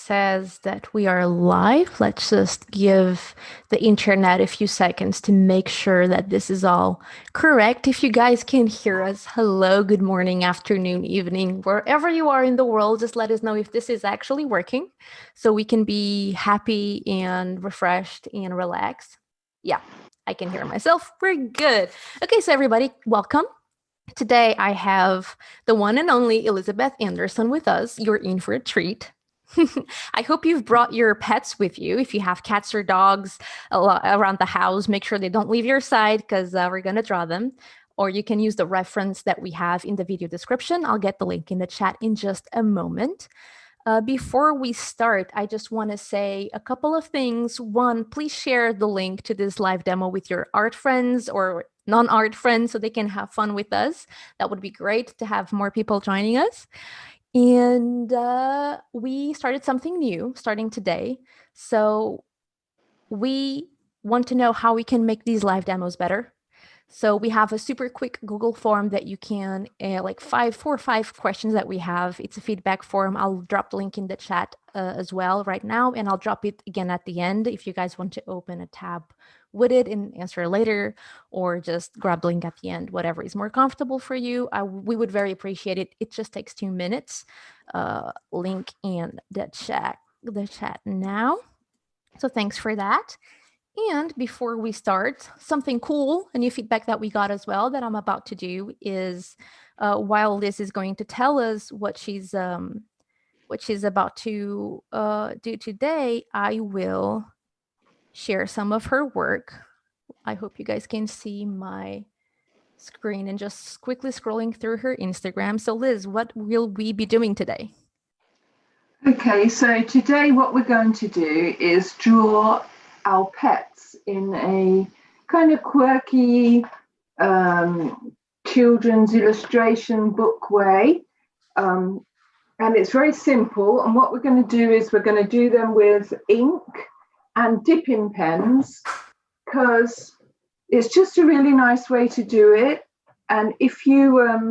says that we are live. Let's just give the internet a few seconds to make sure that this is all correct. If you guys can hear us, hello, good morning, afternoon, evening, wherever you are in the world, just let us know if this is actually working so we can be happy and refreshed and relaxed. Yeah, I can hear myself. We're good. Okay, so everybody, welcome. Today I have the one and only Elizabeth Anderson with us. You're in for a treat. I hope you've brought your pets with you. If you have cats or dogs around the house, make sure they don't leave your side because we're going to draw them. Or you can use the reference that we have in the video description. I'll get the link in the chat in just a moment. Before we start, I just want to say a couple of things. One, please share the link to this live demo with your art friends or non-art friends so they can have fun with us. That would be great to have more people joining us. And we started something new starting today. So we want to know how we can make these live demos better. So we have a super quick Google form that you can, like 4 or 5 questions that we have. It's a feedback form. I'll drop the link in the chat as well right now, and I'll drop it again at the end if you guys want to open a tab with it and answer later, or just grab the link at the end, whatever is more comfortable for you. We would very appreciate it. It just takes 2 minutes. Link in the chat now. So thanks for that. And before we start, something cool, a new feedback that we got as well that I'm about to do is while Liz is going to tell us what she's about to do today, I will share some of her work. I hope you guys can see my screen and just quickly scrolling through her Instagram. So Liz, what will we be doing today? Okay, so today what we're going to do is draw our pets in a kind of quirky children's illustration book way. And it's very simple. And what we're going to do is we're going to do them with ink and dipping pens because it's just a really nice way to do it. And if you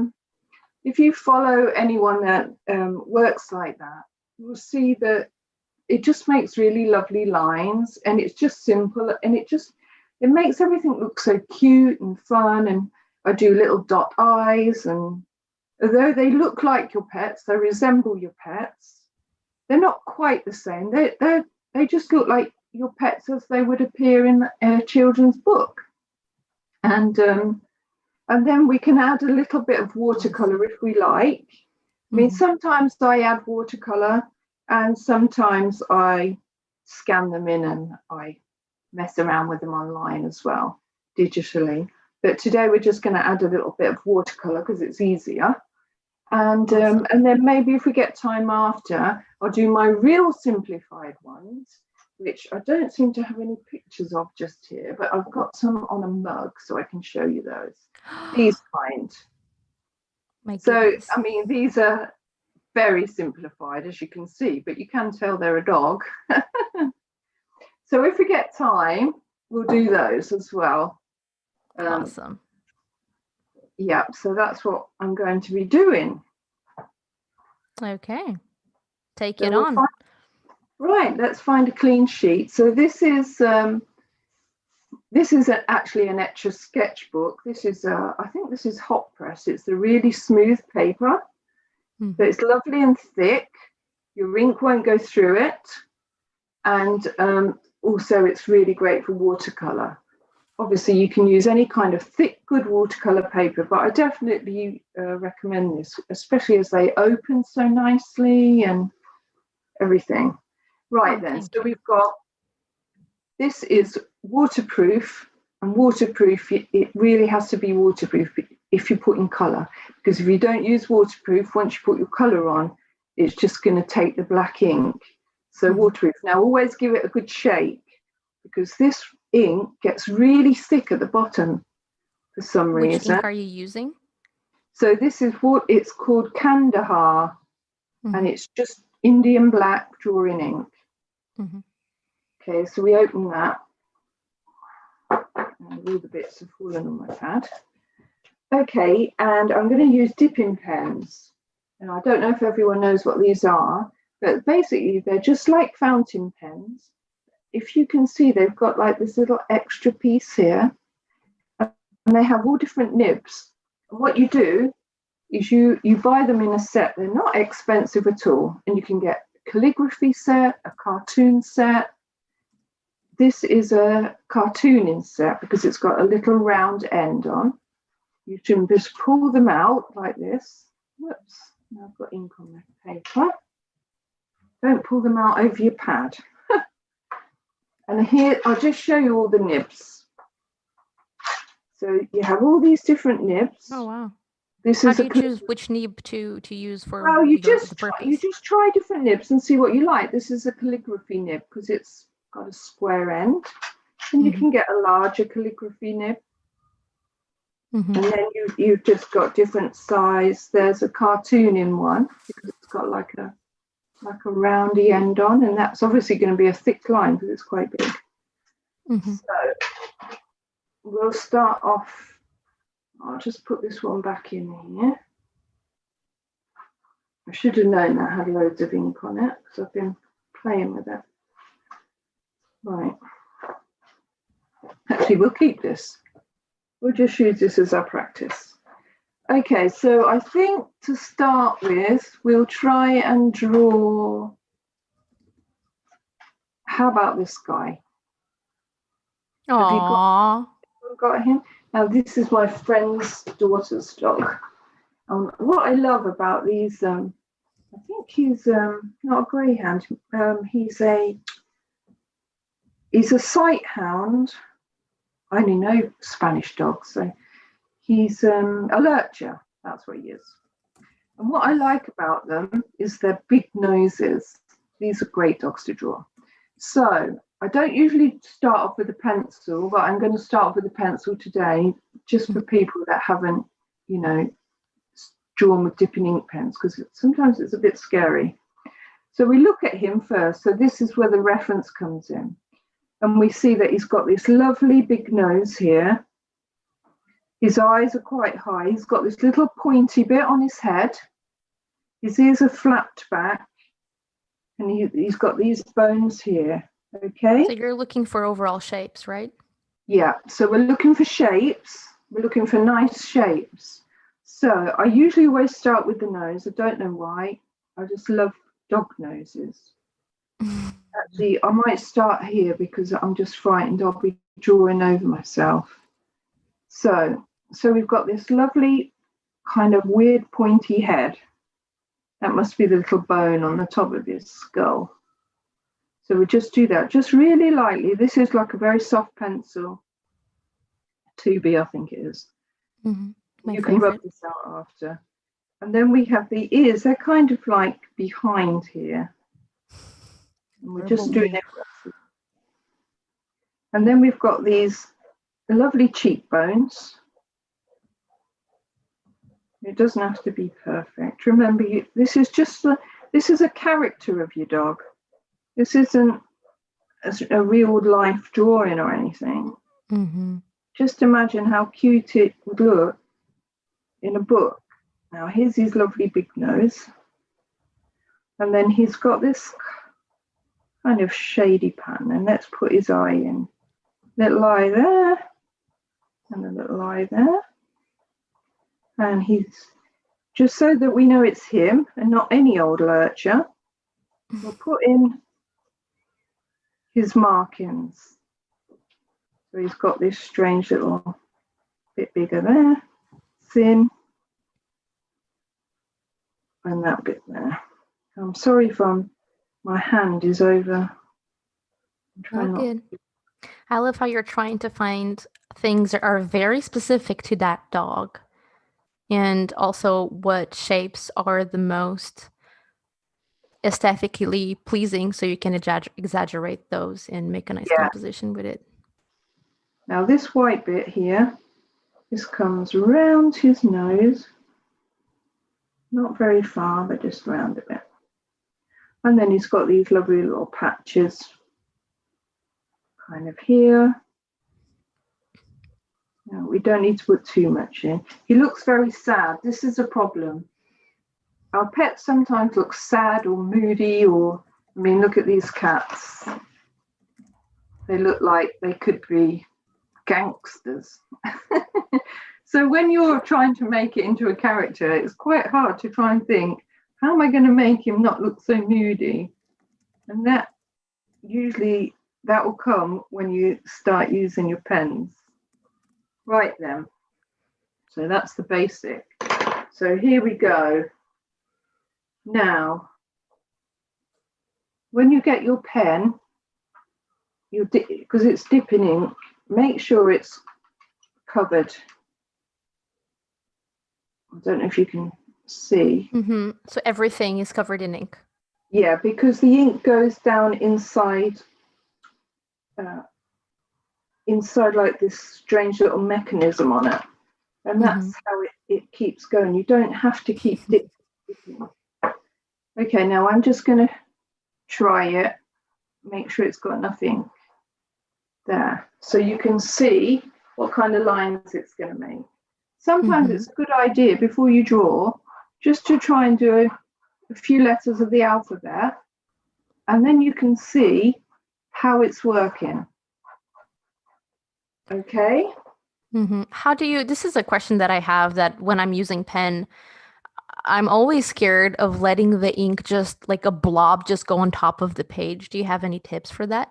follow anyone that works like that, you'll see that it just makes really lovely lines, and it's just simple, and it makes everything look so cute and fun. And I do little dot eyes, and although they look like your pets, they resemble your pets, they're not quite the same. They just look like your pets as they would appear in a children's book. And then we can add a little bit of watercolor if we like. I mean, sometimes I add watercolor and sometimes I scan them in and I mess around with them online as well, digitally. But today we're just going to add a little bit of watercolor because it's easier. And then maybe if we get time after, I'll do my real simplified ones, which I don't seem to have any pictures of just here, but I've got some on a mug so I can show you those. These kind. So, I mean, these are very simplified, as you can see, but you can tell they're a dog. So if we get time, we'll do those as well. Awesome. Yeah, so that's what I'm going to be doing. Okay, take it on. Right, let's find a clean sheet. So this is actually an Etchr Sketchbook. This is I think this is hot press. It's a really smooth paper. So it's lovely and thick. Your ink won't go through it. And also it's really great for watercolor. Obviously you can use any kind of thick, good watercolor paper, but I definitely recommend this, especially as they open so nicely and everything. Right then, so we've got, this is waterproof, and waterproof, it really has to be waterproof if you put in colour, because if you don't use waterproof, once you put your colour on, it's just going to take the black ink. So waterproof. Now always give it a good shake, because this ink gets really thick at the bottom for some reason. Which ink are you using? So this is what it's called, Kandahar, and it's just Indian black drawing ink. Okay, so we open that. And all the bits have fallen on my pad. Okay, and I'm going to use dipping pens. And I don't know if everyone knows what these are, But basically, they're just like fountain pens. If you can see, they've got like this little extra piece here, and they have all different nibs. And what you do is you buy them in a set. They're not expensive at all, and you can get a calligraphy set, a cartoon set. This is a cartooning set because it's got a little round end on. You can just pull them out like this. Whoops, now I've got ink on my paper. Don't pull them out over your pad. And here, I'll just show you all the nibs. So you have all these different nibs. Oh, wow. This How is do you choose which nib to use for well, you just purpose? try different nibs and see what you like. This is a calligraphy nib because it's got a square end. And you can get a larger calligraphy nib. And then you've just got different size. There's a cartooning one because it's got like a roundy end on, and that's obviously going to be a thick line because it's quite big. So we'll start off. I'll just put this one back in here. I should have known that had loads of ink on it because I've been playing with it. Right. Actually, we'll keep this. We'll just use this as our practice. Okay, so I think to start with, we'll try and draw. How about this guy? Aww. Have you got him? Now, this is my friend's daughter's dog. What I love about these, I think he's not a greyhound. He's a sight hound. I only know Spanish dogs, so he's a lurcher. That's what he is. And what I like about them is their big noses. These are great dogs to draw. So I don't usually start off with a pencil, but I'm going to start off with a pencil today, just for people that haven't, drawn with dipping ink pens, because sometimes it's a bit scary. So we look at him first. So this is where the reference comes in. And we see that he's got this lovely big nose here. His eyes are quite high. He's got this little pointy bit on his head. His ears are flapped back. And he's got these bones here. Okay. So you're looking for overall shapes, right? Yeah. So we're looking for shapes. We're looking for nice shapes. So I usually always start with the nose. I don't know why. I just love dog noses. Actually, I might start here because I'm just frightened I'll be drawing over myself. So we've got this lovely kind of weird pointy head. That must be the little bone on the top of his skull. So we just do that, just really lightly. This is like a very soft pencil. 2B, I think it is. You can rub this out after. And then we have the ears. They're kind of like behind here. And we're just doing it. And then we've got these lovely cheekbones. It doesn't have to be perfect. Remember, this is a character of your dog. This isn't a real life drawing or anything. Just imagine how cute it would look in a book. Now, here's his lovely big nose. And then he's got this kind of shady pattern. And let's put his eye in. Little eye there. And a little eye there. And he's, just so that we know it's him and not any old lurcher, we'll put in his markings. So he's got this strange little bit bigger there, thin, and that bit there. I'm sorry if my hand is over. Good. I love how you're trying to find things that are very specific to that dog, and also what shapes are the most aesthetically pleasing, so you can exaggerate those and make a nice composition with it. Now this white bit here, this comes around his nose, not very far, but just around a bit. And then he's got these lovely little patches kind of here. Now we don't need to put too much in. He looks very sad. This is a problem. our pets sometimes look sad or moody, or, I mean, look at these cats. They look like they could be gangsters. So when you're trying to make it into a character, it's quite hard to try and think, how am I going to make him not look so moody? And that usually that will come when you start using your pens. Right then. So that's the basic. So here we go. Now, when you get your pen, because it's dipping ink, make sure it's covered. I don't know if you can see. Mm-hmm. So everything is covered in ink. Yeah, because the ink goes down inside like this strange little mechanism on it. And that's how it keeps going. You don't have to keep dipping. Okay, now I'm just going to try it. Make sure it's got enough ink there. So you can see what kind of lines it's going to make. Sometimes it's a good idea before you draw just to try and do a few letters of the alphabet, and then you can see how it's working. Okay? How do you, this is a question that I have, that when I'm using pen, I'm always scared of letting the ink just like a blob just go on top of the page. Do you have any tips for that?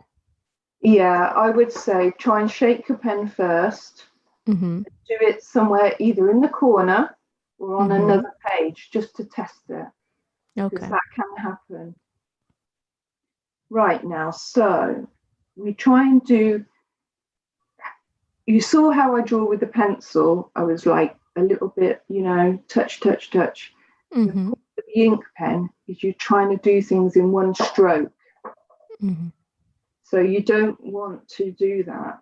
Yeah, I would say try and shake your pen first. Do it somewhere either in the corner or on another page just to test it. Because that can happen. Right now, so we try and do, you saw how I draw with the pencil. I was like a little bit, touch, touch, touch. The ink pen is you're trying to do things in one stroke. So you don't want to do that.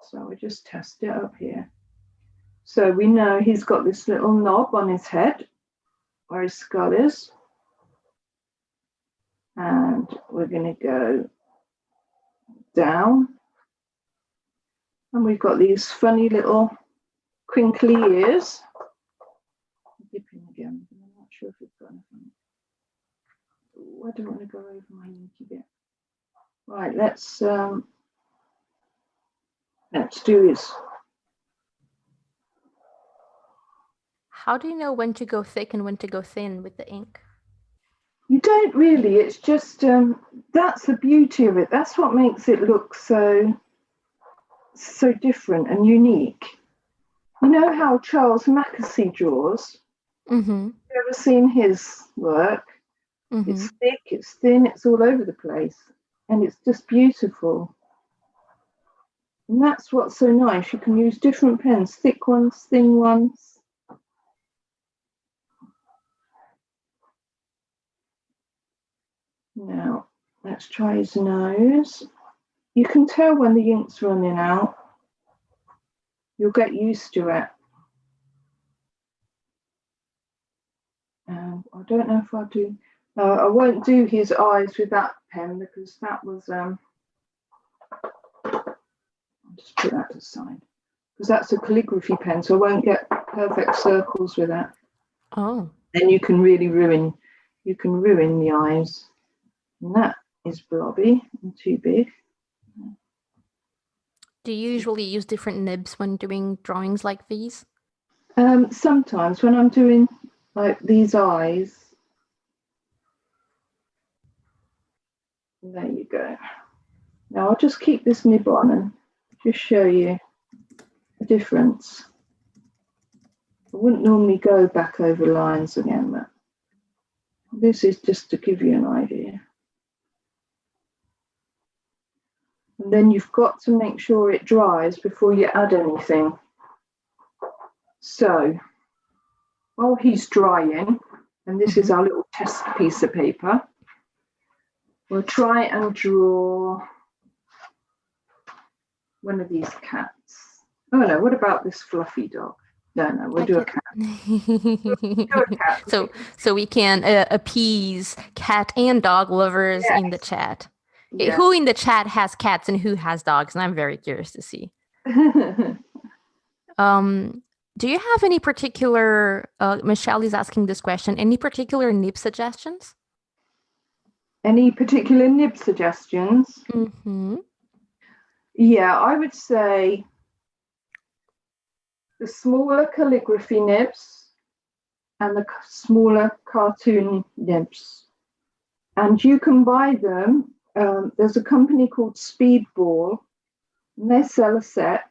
So I just test it up here. So we know he's got this little knob on his head where his skull is. And we're going to go down. And we've got these funny little crinkly ears. Dipping again. I'm not sure if it's got anything. Oh, I don't want to go over my inky bit. Right, let's do his. How do you know when to go thick and when to go thin with the ink? You don't really. It's just that's the beauty of it. That's what makes it look so different and unique. You know how Charles Mackesy draws? Have you ever seen his work? It's thick, it's thin, it's all over the place, and it's just beautiful. And that's what's so nice. You can use different pens, thick ones, thin ones. Now, let's try his nose. You can tell when the ink's running out. You'll get used to it. I don't know if I'll do... I won't do his eyes with that pen because that was... I'll just put that aside. Because that's a calligraphy pen, so I won't get perfect circles with that. Oh. Then you can really ruin the eyes. And that is blobby and too big. Do you usually use different nibs when doing drawings like these? Sometimes when I'm doing like these eyes. There you go. Now I'll just keep this nib on and just show you the difference. I wouldn't normally go back over lines again, but this is just to give you an idea. And then you've got to make sure it dries before you add anything. So while he's drying, and this is our little test piece of paper, we'll try and draw one of these cats. Oh no, what about this fluffy dog? No, we'll do a cat. So we can appease cat and dog lovers in the chat. Yeah. Who in the chat has cats and who has dogs? And I'm very curious to see. Do you have any particular, Michelle is asking this question, any particular nib suggestions? Any particular nib suggestions? Mm-hmm. Yeah, I would say the smaller calligraphy nibs and the smaller cartoon nibs. And you can buy them. There's a company called Speedball, and they sell a set.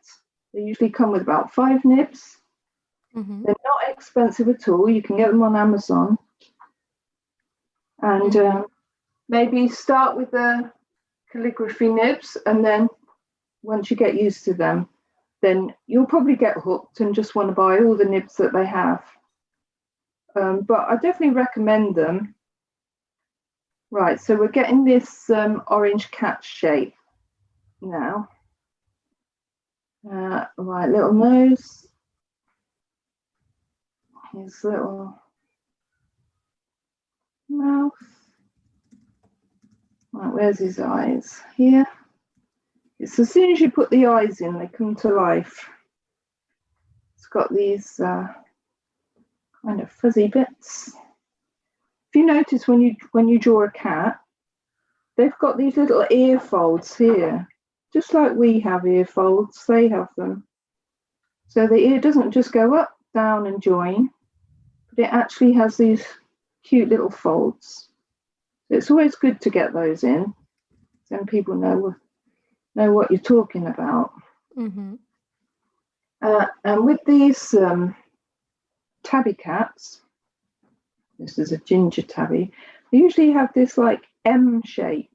They usually come with about 5 nibs. Mm-hmm. They're not expensive at all. You can get them on Amazon. And maybe start with the calligraphy nibs, and then once you get used to them, then you'll probably get hooked and just want to buy all the nibs that they have. But I definitely recommend them. Right, so we're getting this orange cat shape now. Right, little nose. His little mouth. Right, where's his eyes? Here. It's as soon as you put the eyes in, they come to life. It's got these kind of fuzzy bits. If you notice when you draw a cat, they've got these little ear folds here. Just like we have ear folds, they have them. So the ear doesn't just go up, down and join, but it actually has these cute little folds. So it's always good to get those in. Then people know what you're talking about. Mm-hmm. And with these tabby cats, this is a ginger tabby, they usually have this like M shape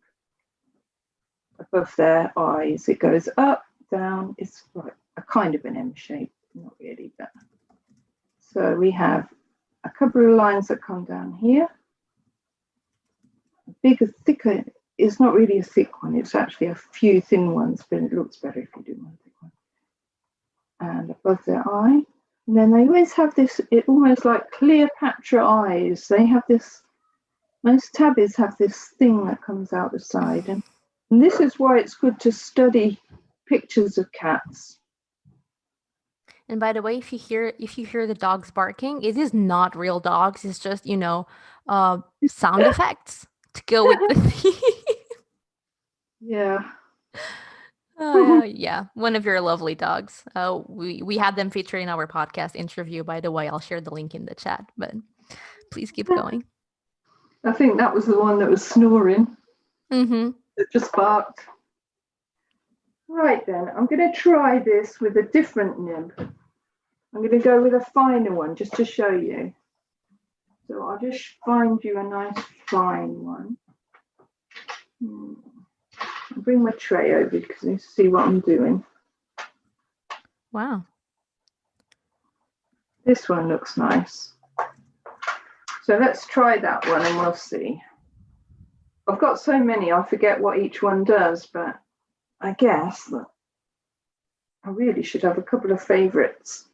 above their eyes. It goes up, down. It's like a kind of an M shape, not really, but so we have a couple of lines that come down here. A bigger, thicker, it's not really a thick one, it's actually a few thin ones, but it looks better if you do one thick one. And above their eye. And then they always have this, it almost like Cleopatra eyes. They have this, most tabbies have this thing that comes out the side. And this is why it's good to study pictures of cats. And by the way, if you hear the dogs barking, it is not real dogs. It's just, sound effects to go with the theme. Yeah. Yeah, one of your lovely dogs. We had them featured in our podcast interview. By the way, I'll share the link in the chat. But please keep going. I think that was the one that was snoring. Mm-hmm. It just barked. Right then, I'm going to try this with a different nib. I'm going to go with a finer one just to show you. So I'll just find you a nice fine one. I'll bring my tray over because you see what I'm doing. Wow. This one looks nice. So let's try that one and we'll see. I've got so many, I forget what each one does, but I guess that I really should have a couple of favourites.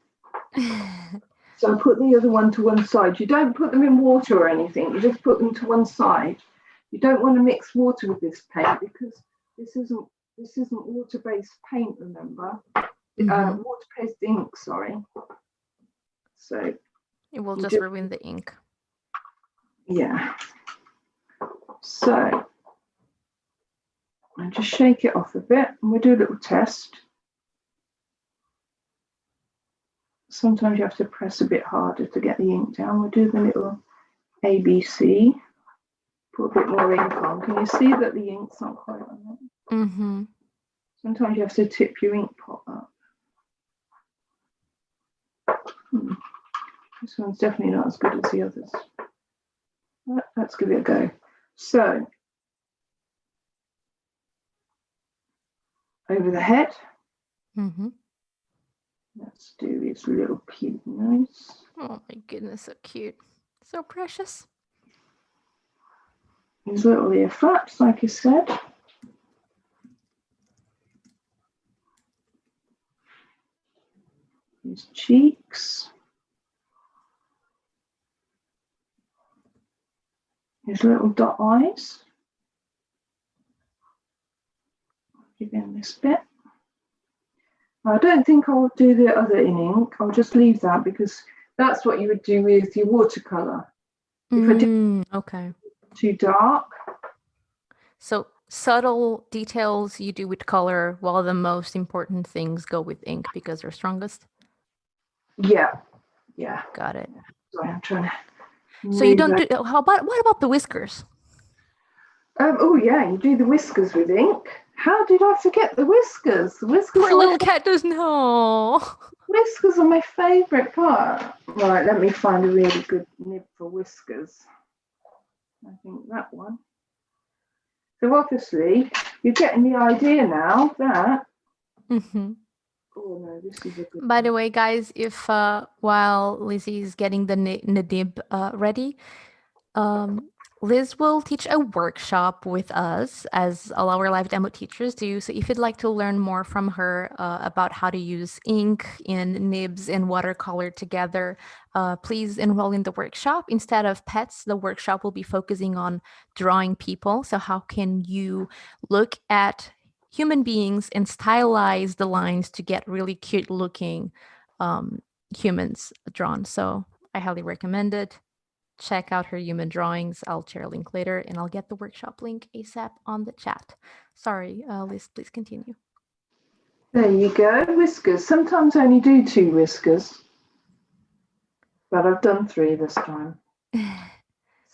So put the other one to one side. You don't put them in water or anything. You just put them to one side. You don't want to mix water with this paint because this isn't water-based paint. Remember, water-based ink. Sorry. So it will just ruin the ink. Yeah. So I'll just shake it off a bit, and we'll do a little test. Sometimes you have to press a bit harder to get the ink down. We'll do the little ABC. Put a bit more ink on. Can you see that the ink's not quite on it? Mm-hmm. Sometimes you have to tip your ink pot up. This one's definitely not as good as the others. Let's give it a go. So, over the head. Mm-hmm. Let's do his little cute nose. Oh my goodness, so cute. So precious. His little ear flaps, like I said. His cheeks. His little dot eyes. Give him this bit. I don't think I'll do the other in ink. I'll just leave that because that's what you would do with your watercolor. If I do Okay. too dark, So subtle details you do with color, while the most important things go with ink because they're strongest. yeah, yeah. Got it. Sorry, I'm trying to So you move don't that. do, what about the whiskers? Oh yeah, you do the whiskers with ink. How did I forget the whiskers? The whiskers Poor are little cat does know. whiskers are my favourite part. Right, let me find a really good nib for whiskers. I think that one. So obviously, you're getting the idea now that. Mm-hmm. Oh no, this is a good By the one. way, guys, if while Lizzie is getting the nib ready, um, Liz will teach a workshop with us as all our live demo teachers do. So if you'd like to learn more from her about how to use ink and nibs and watercolor together, please enroll in the workshop. Instead of pets, the workshop will be focusing on drawing people. So how can you look at human beings and stylize the lines to get really cute looking humans drawn? So I highly recommend it. Check out her human drawings. I'll share a link later and I'll get the workshop link ASAP on the chat. Sorry, Liz, please continue. There you go, whiskers. Sometimes I only do 2 whiskers, but I've done 3 this time.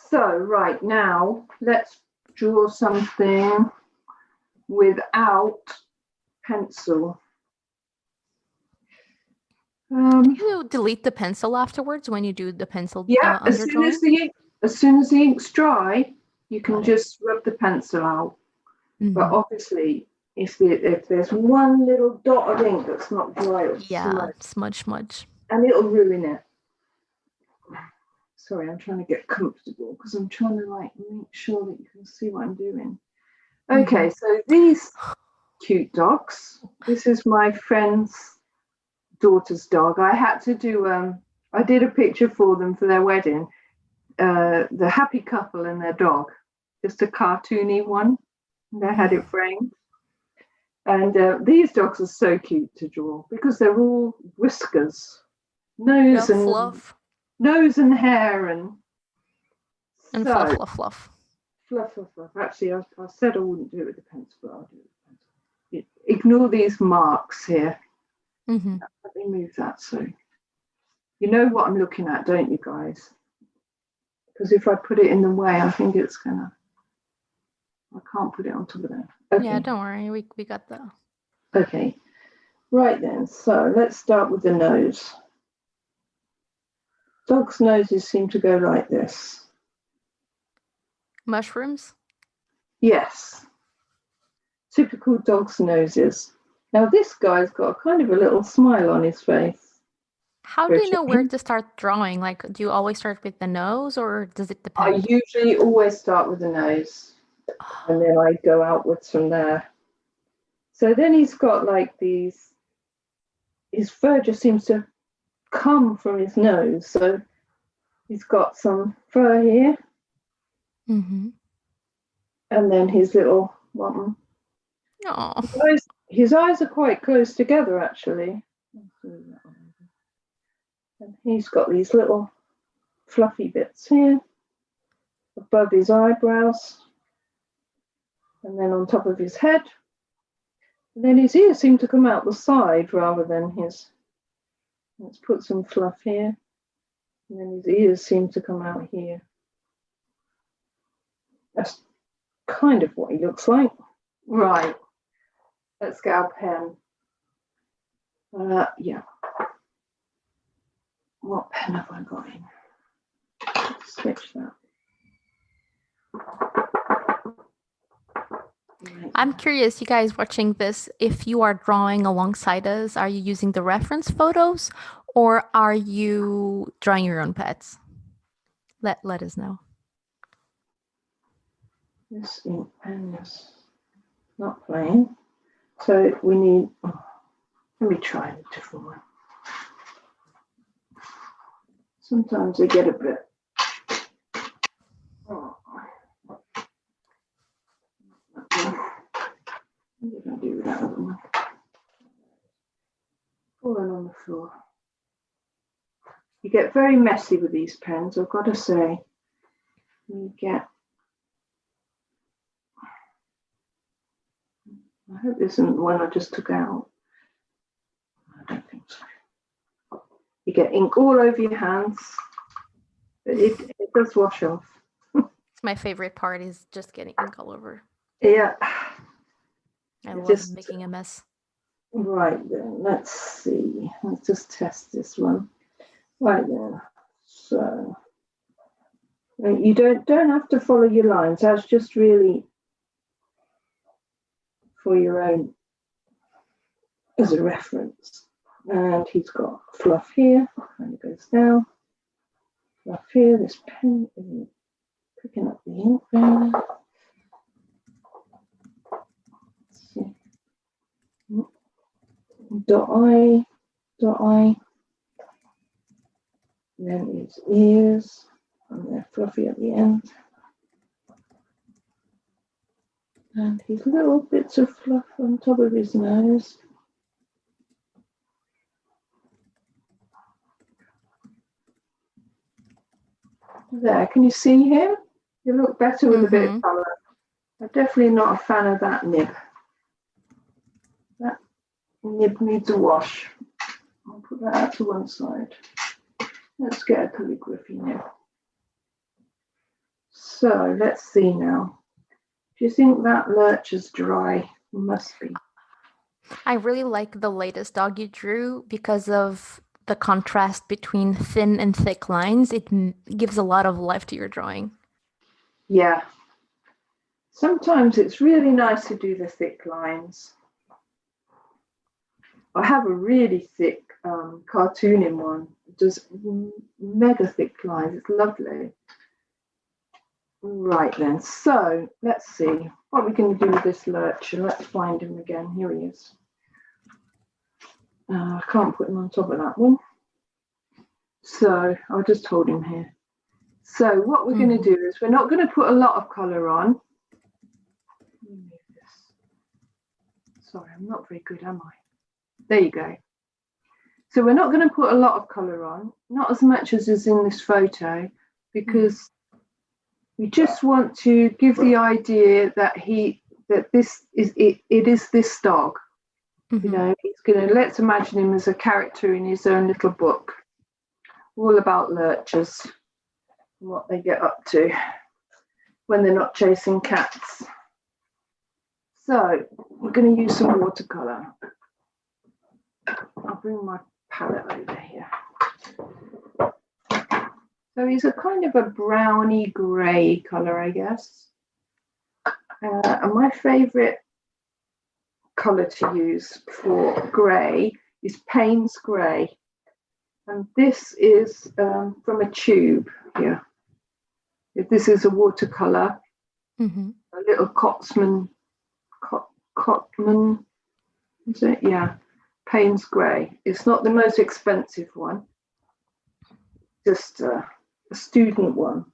So right now, let's draw something without pencil. You delete the pencil afterwards when you do the pencil Yeah, underdrawing? as soon as the ink's dry, you can just rub the pencil out. But obviously, if there's one little dot of ink that's not dry, it'll Yeah, smudge, smudge. and it'll ruin it. Sorry, I'm trying to get comfortable because I'm trying to like make sure that you can see what I'm doing. Okay, so these cute dogs. This is my friend's daughter's dog. I had to do I did a picture for them for their wedding. The happy couple and their dog, just a cartoony one. They had it framed. And these dogs are so cute to draw because they're all whiskers, nose and fluff. nose and hair and And so fluff. fluff. Actually, I said I wouldn't do it with the pencil, but I'll do it with the pencil. Ignore these marks here. Let me move that so you know what I'm looking at, don't you guys? Because if I put it in the way, I think it's gonna. I can't put it on top of that. Okay. Yeah, don't worry. We got that. Okay. Right then. So let's start with the nose. Dogs' noses seem to go like this. Mushrooms? Yes. Typical dog's noses. Now this guy's got a kind of a little smile on his face. How do you know where to start drawing? Like, do you always start with the nose or does it depend? I usually always start with the nose and then I go outwards from there. So then he's got like these, his fur just seems to come from his nose. So he's got some fur here. And then his little one. His eyes are quite close together, actually. And he's got these little fluffy bits here above his eyebrows and then on top of his head. And then his ears seem to come out the side rather than his. Let's put some fluff here. And then his ears seem to come out here. That's kind of what he looks like. Right. Let's get our pen. Yeah. What pen have I got in? Let's switch that. I'm curious, you guys watching this, if you are drawing alongside us, are you using the reference photos or are you drawing your own pets? Let us know. This ink pen is not playing. So we need, let me try a different one. Sometimes I get a bit. What did I do with that other one? for. You get very messy with these pens, I've got to say. You get. I hope this isn't the one I just took out. I don't think so. You get ink all over your hands. It does wash off. It's my favorite part is just getting ink all over. Yeah. I love making a mess. Right then, let's see. Let's just test this one. Right then. So you don't have to follow your lines. That's just really for your own as a reference. And he's got fluff here, and it goes down. Fluff here. This pen isn't picking up the ink there. Let's see. Dot I. Then his ears, and they're fluffy at the end. And his little bits of fluff on top of his nose. There, can you see him? You look better with a bit of colour. I'm definitely not a fan of that nib. That nib needs a wash. I'll put that out to one side. Let's get a calligraphy nib. So let's see now. Do you think that lurch is dry? Must be. I really like the latest dog you drew because of the contrast between thin and thick lines. It gives a lot of life to your drawing. Yeah. Sometimes it's really nice to do the thick lines. I have a really thick cartooning one. It does mega thick lines. It's lovely. Right then, so let's see what we're going to do with this lurch. Let's find him again. Here he is. I can't put him on top of that one. So I'll just hold him here. So what we're going to do is we're not going to put a lot of colour on. Sorry, I'm not very good, am I? There you go. So we're not going to put a lot of colour on, not as much as is in this photo, because we just want to give the idea that this is it is this dog. You know, he's going to, let's imagine him as a character in his own little book, all about lurchers and what they get up to when they're not chasing cats. So we're going to use some watercolour. I'll bring my palette over here. So he's a kind of a browny grey colour, I guess. And my favourite colour to use for grey is Payne's Grey. And this is from a tube here. This is a watercolour, a little Cotman, is it? Yeah, Payne's Grey. It's not the most expensive one, just a student one.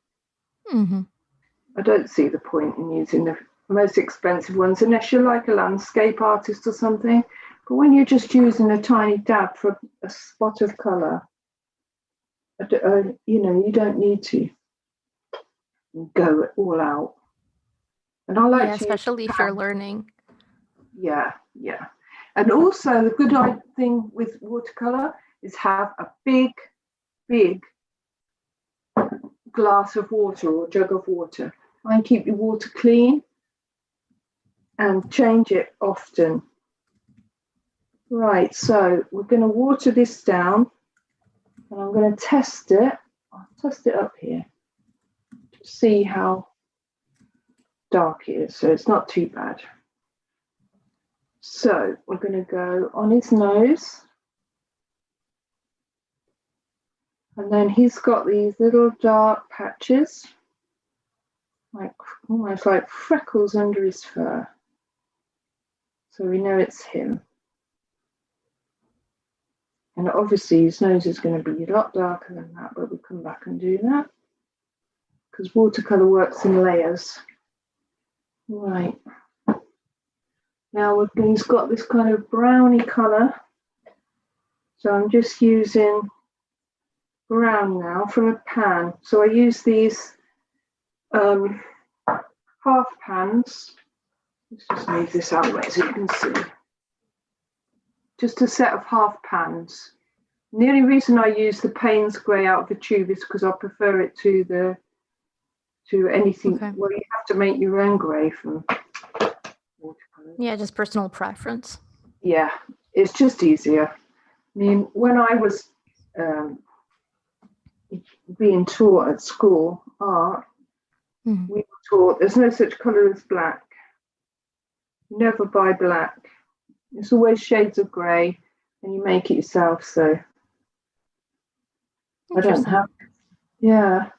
I don't see the point in using the most expensive ones unless you're like a landscape artist or something. But when you're just using a tiny dab for a spot of colour, you know, you don't need to go all out. And I like to especially if you're learning. Yeah. And also the good thing with watercolour is have a big glass of water or jug of water. Try and keep your water clean and change it often. Right, so we're going to water this down and I'm going to test it. I'll test it up here to see how dark it is, so it's not too bad. So we're going to go on his nose, and then he's got these little dark patches, like almost like freckles under his fur. So we know it's him. And obviously his nose is going to be a lot darker than that, but we'll come back and do that because watercolour works in layers. Right. Now he's got this kind of browny colour So I'm just using brown now from a pan. So I use these half pans. Let's just move this out of the way so you can see. Just a set of half pans. And the only reason I use the Payne's grey out of the tube is because I prefer it to anything. Okay. Well, you have to make your own grey from watercolors. Yeah, just personal preference. Yeah, it's just easier. I mean, when I was being taught at school art, we were taught there's no such colour as black. Never buy black. It's always shades of grey, and you make it yourself. So I don't have. Yeah.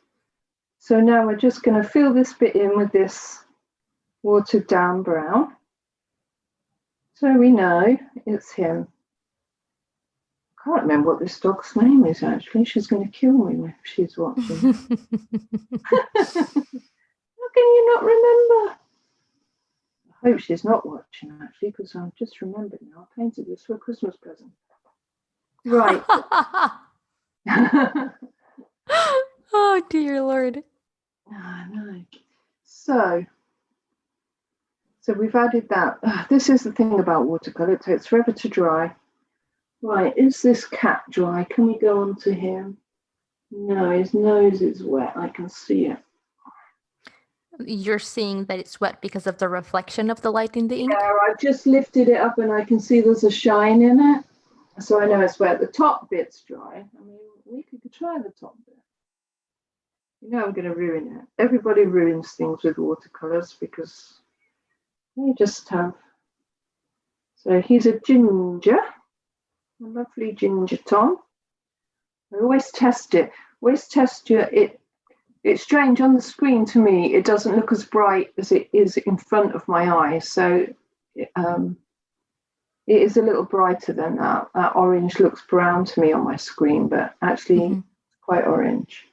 So now we're just going to fill this bit in with this watered down brown. So we know it's him. I can't remember what this dog's name is, actually. She's going to kill me if she's watching. How can you not remember? I hope she's not watching, actually, because I've just remembered now. I painted this for a Christmas present. Right. Oh, dear Lord. I know. So we've added that. This is the thing about watercolour. It takes forever to dry. Right, is this cat dry? Can we go on to him? No, his nose is wet. I can see it. You're seeing that it's wet because of the reflection of the light in the ink? Yeah, I've just lifted it up and I can see there's a shine in it. So I know it's wet. The top bit's dry. I mean, we could try the top bit. You know I'm going to ruin it. Everybody ruins things with watercolours because they just have. So he's a ginger. A lovely ginger Tom. I always test it. It's strange on the screen to me. It doesn't look as bright as it is in front of my eyes. So it is a little brighter than that. That orange looks brown to me on my screen, but actually quite orange.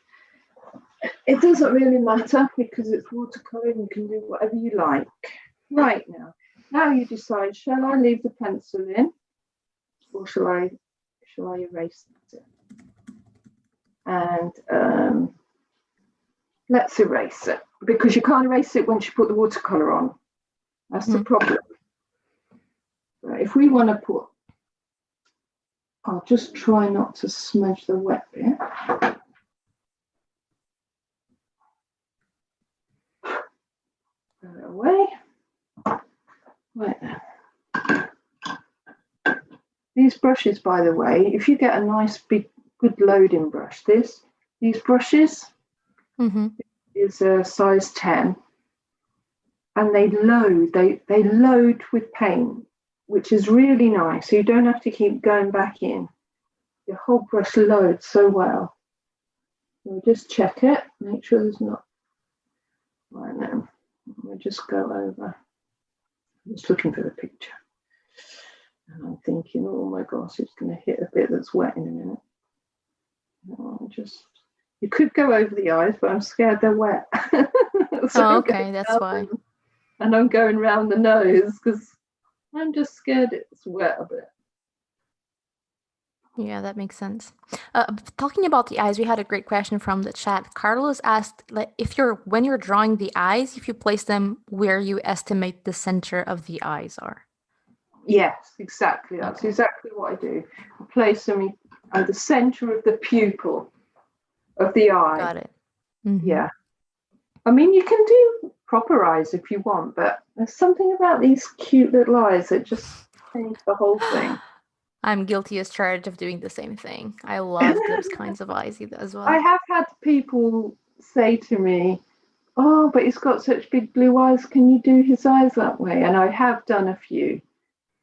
It doesn't really matter because it's watercolour and you can do whatever you like. Right now you decide, shall I leave the pencil in? Or shall I erase it? And let's erase it because you can't erase it once you put the watercolor on. That's the problem. Right, if we want to put, I'll just try not to smudge the wet bit. Throw it away. Right then. These brushes, by the way, if you get a nice big good loading brush, these brushes is a size 10 and they load with paint, which is really nice. So you don't have to keep going back in. The whole brush loads so well. We'll just check it, make sure there's not. Right then, we'll just go over. I'm just looking for the picture. And I'm thinking, oh my gosh, it's going to hit a bit that's wet in a minute. You could go over the eyes, but I'm scared they're wet. So okay, that's why. And I'm going around the nose because I'm just scared it's wet a bit. Yeah, that makes sense. Talking about the eyes, we had a great question from the chat. Carlos asked, like, when you're drawing the eyes, if you place them where you estimate the center of the eyes are. Yes, exactly. That's exactly what I do. I place them at the center of the pupil of the eye. Got it. Yeah. I mean, you can do proper eyes if you want, but there's something about these cute little eyes that just change the whole thing. I'm guilty as charged of doing the same thing. I love those kinds of eyes as well. I have had people say to me, oh, but he's got such big blue eyes. Can you do his eyes that way? And I have done a few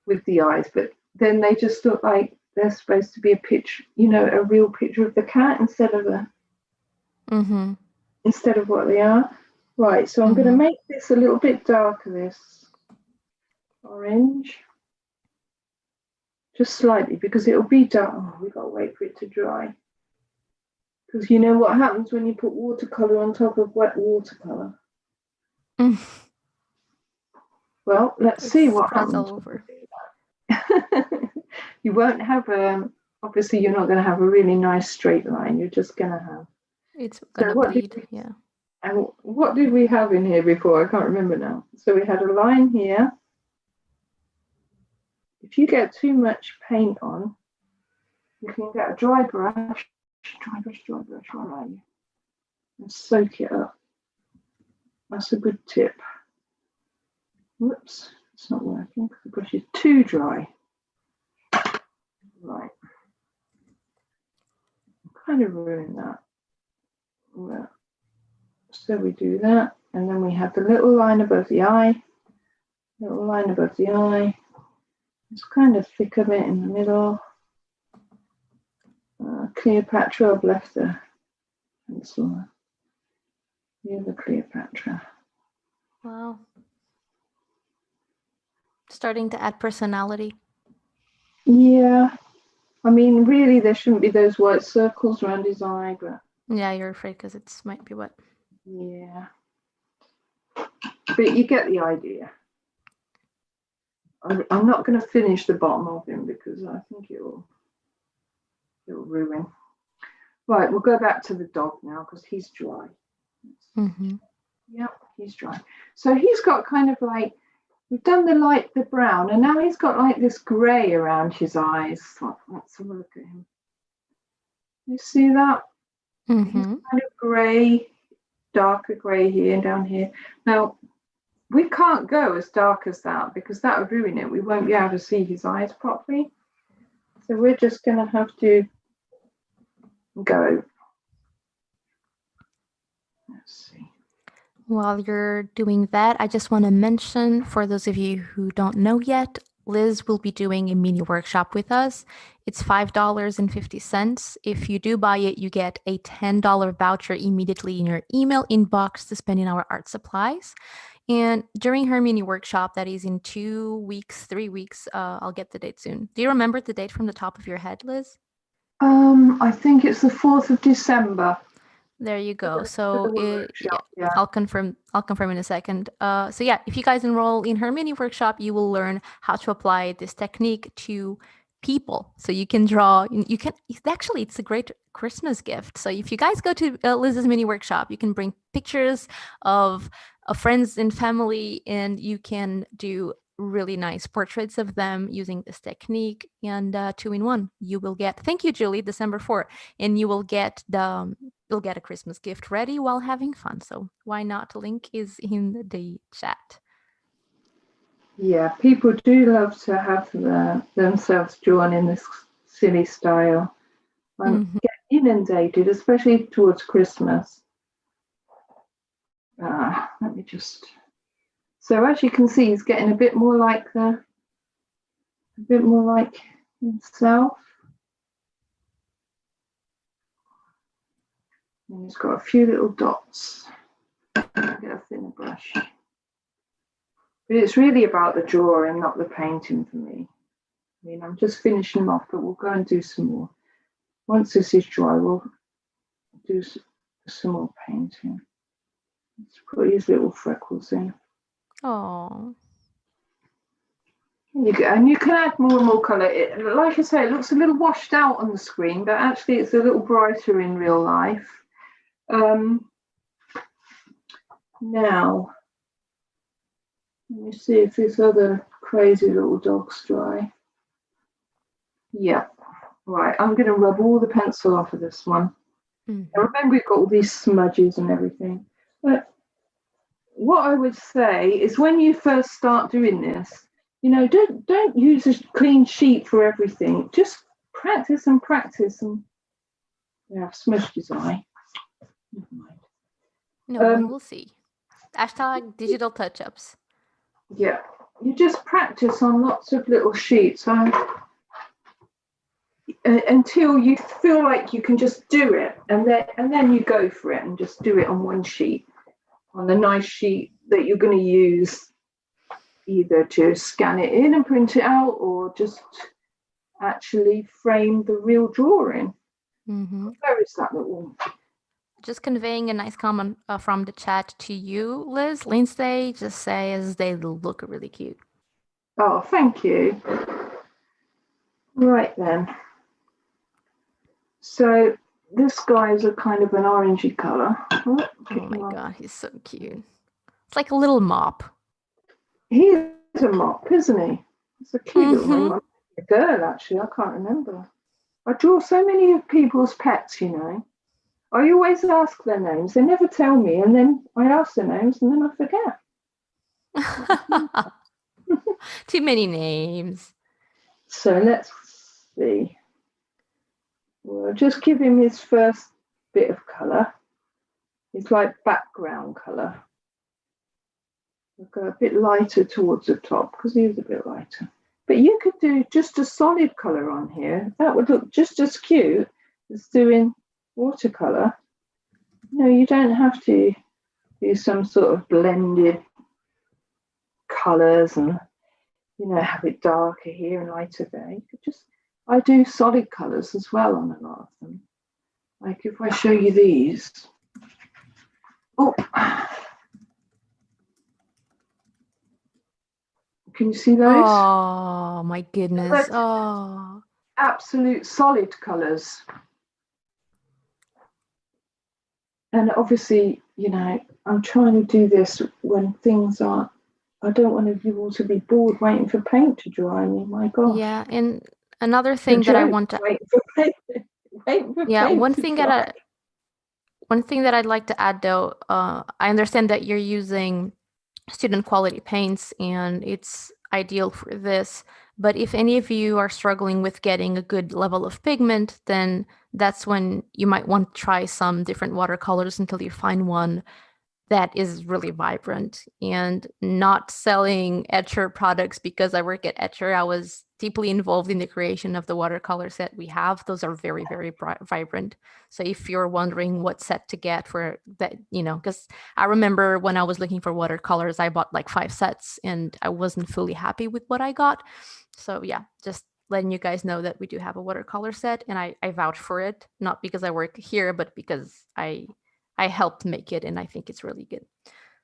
with the eyes, but then they just look like they're supposed to be a picture, a real picture of the cat instead of what they are. Right, so I'm going to make this a little bit darker, this orange. Just slightly, because it'll be dark. Oh, we've got to wait for it to dry. Because you know what happens when you put watercolour on top of wet watercolour? Well, let's see what happens. All over. You won't have obviously you're not going to have a really nice straight line. You're just going to have. It's gonna bleed. Yeah. And what did we have in here before? I can't remember now. So we had a line here. If you get too much paint on, you can get a dry brush, all right, and soak it up. That's a good tip. Whoops, it's not working because the brush is too dry. Right. Kind of ruined that. Well, so we do that, and then we have the little line above the eye. Little line above the eye. It's kind of thick a bit in the middle. Cleopatra, I've left the pencil. The other Cleopatra. Wow. Starting to add personality. Yeah. I mean, really, there shouldn't be those white circles around his eye, but... Yeah, you're afraid because it might be wet. Yeah. But you get the idea. I'm not going to finish the bottom of him because I think it'll ruin. Right, we'll go back to the dog now because he's dry. Mm-hmm. Yep, he's dry. So he's got kind of like, we've done the brown, and now he's got like this grey around his eyes. Let's have a look at him. You see that? Mm-hmm. He's kind of grey, darker grey here and down here. Now, we can't go as dark as that because that would ruin it. We won't be able to see his eyes properly. So we're just going to have to go. Let's see. While you're doing that, I just want to mention, for those of you who don't know yet, Liz will be doing a mini workshop with us. It's $5.50. If you do buy it, you get a $10 voucher immediately in your email inbox to spend in our art supplies. And during her mini workshop, that is in 2 weeks, 3 weeks, I'll get the date soon. Do you remember the date from the top of your head, Liz? I think it's the 4th of December. There you go. So yeah, I'll confirm in a second. So yeah, if you guys enroll in her mini workshop, you will learn how to apply this technique to people. So you can draw, it's a great Christmas gift. So if you guys go to Liz's mini workshop, you can bring pictures of friends and family, and you can do really nice portraits of them using this technique, and 2-in-1. You will get, thank you, Julie, December 4th, and you will get you'll get a Christmas gift ready while having fun. So why not? Link is in the chat. Yeah, people do love to have themselves drawn in this silly style. Get inundated, especially towards Christmas. Let me just. So as you can see, he's getting a bit more like himself. And he's got a few little dots. Get a thinner brush. But it's really about the drawing, not the painting for me. I mean, I'm just finishing him off, but we'll go and do some more. Once this is dry, we'll do some more painting. Let's put his little freckles in. Oh. You can add more and more colour. Like I say, it looks a little washed out on the screen, but actually it's a little brighter in real life. Now, let me see if this other crazy little dog's dry. Yeah, right. I'm going to rub all the pencil off of this one. Now, remember, we've got all these smudges and everything. But what I would say is, when you first start doing this, don't use a clean sheet for everything. Just practice and practice. And yeah, I've smudged his eye. Never mind. No one will see. Hashtag digital touch-ups. Yeah, you just practice on lots of little sheets until you feel like you can just do it, and then you go for it and just do it on one sheet, on a nice sheet that you're going to use either to scan it in and print it out, or just actually frame the real drawing. Where is that little? Just conveying a nice comment from the chat to you, Liz. Lindsay just says they look really cute. Oh, thank you. Right then. So this guy is a kind of an orangey colour. Oh my God, he's so cute. It's like a little mop. He is a mop, isn't he? It's a cute little one. A girl, actually. I can't remember. I draw so many of people's pets, you know. I always ask their names. They never tell me, and then I ask their names, and then I forget. Too many names. So let's see. We'll just give him his first bit of colour. It's like background colour. We'll go a bit lighter towards the top because he is a bit lighter. But you could do just a solid colour on here. That would look just as cute as doing watercolour. No, you don't have to do some sort of blended colours and, you know, have it darker here and lighter there. You could just, I do solid colours as well on a lot of them. Like if I show you these. Oh, can you see those? Oh my goodness. Oh, absolute solid colours. And obviously, you know, I'm trying to do this when things aren't, I don't want you all to be bored waiting for paint to dry. I mean, my gosh. yeah. And another thing that I want to, wait for paint yeah, one thing that I'd like to add though, I understand that you're using student quality paints and it's ideal for this. But if any of you are struggling with getting a good level of pigment, then that's when you might want to try some different watercolors until you find one that is really vibrant. And not selling Etchr products because I work at Etchr. I was deeply involved in the creation of the watercolor set we have. Those are very, very vibrant. So if you're wondering what set to get for that, you know, because I remember when I was looking for watercolors, I bought like 5 sets and I wasn't fully happy with what I got. So yeah, just letting you guys know that we do have a watercolor set and I vouch for it, not because I work here, but because I helped make it and I think it's really good.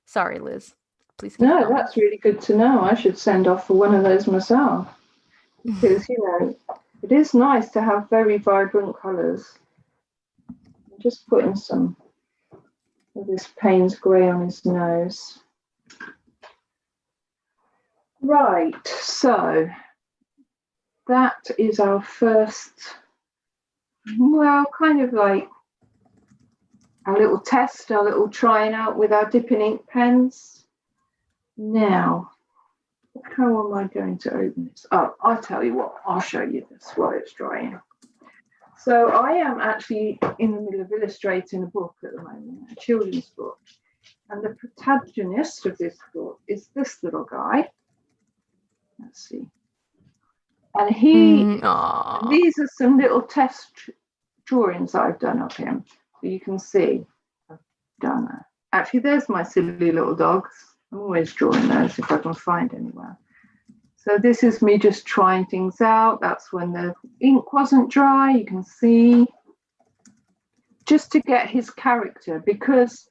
Sorry, Liz. Please keep going. That's really good to know. I should send off for one of those myself. Because, you know, it is nice to have very vibrant colours. I'm just putting some of this Payne's grey on his nose. Right, so that is our first, well, kind of like our little test, our little trying out with our dipping ink pens. Now, how am I going to open this? Oh, I'll tell you what, I'll show you this while it's drying. So I am actually in the middle of illustrating a book at the moment, a children's book. And the protagonist of this book is this little guy. Let's see. And these are some little test drawings I've done of him. So you can see I've done that. Actually, there's my silly little dogs. I'm always drawing those if I can find anywhere. So this is me just trying things out. That's when the ink wasn't dry, you can see. Just to get his character, because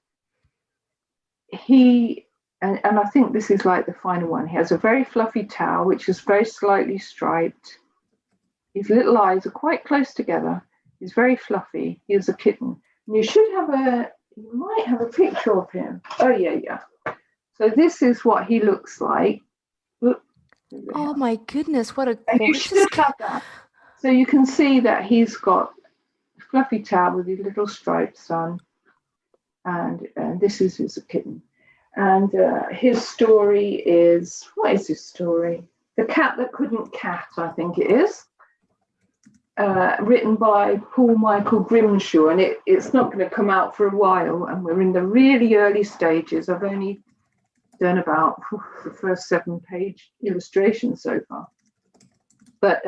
he, and I think this is like the final one, he has a very fluffy tail, which is very slightly striped. His little eyes are quite close together. He's very fluffy. He is a kitten. And you might have a picture of him. Oh, yeah. So this is what he looks like. Look. Oh my goodness, what a gorgeous cat. So you can see that he's got a fluffy tail with his little stripes on. And this is his kitten. And his story is, what is his story? The Cat That Couldn't Cat, I think it is. Written by Paul Michael Grimshaw, and it's not going to come out for a while, and we're in the really early stages. I've only done about the first 7-page illustration so far. But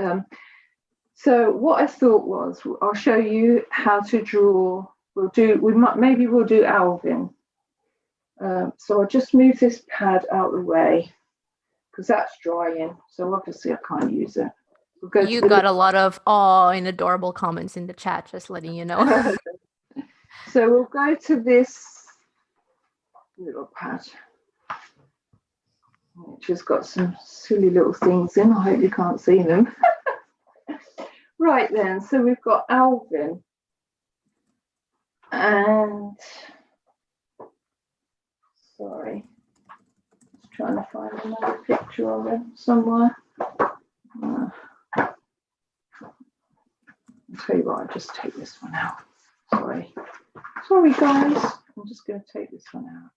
so what I thought was, I'll show you how to draw. We'll do Alvin. So I'll just move this pad out of the way because that's drying. So obviously I can't use it. You got a lot of awe and adorable comments in the chat, just letting you know. So we'll go to this little pad, which has got some silly little things in. I hope you can't see them. Right then, so we've got Alvin. And sorry, just trying to find another picture of it somewhere. I'll tell you what, I'll just take this one out. Sorry guys, I'm just going to take this one out.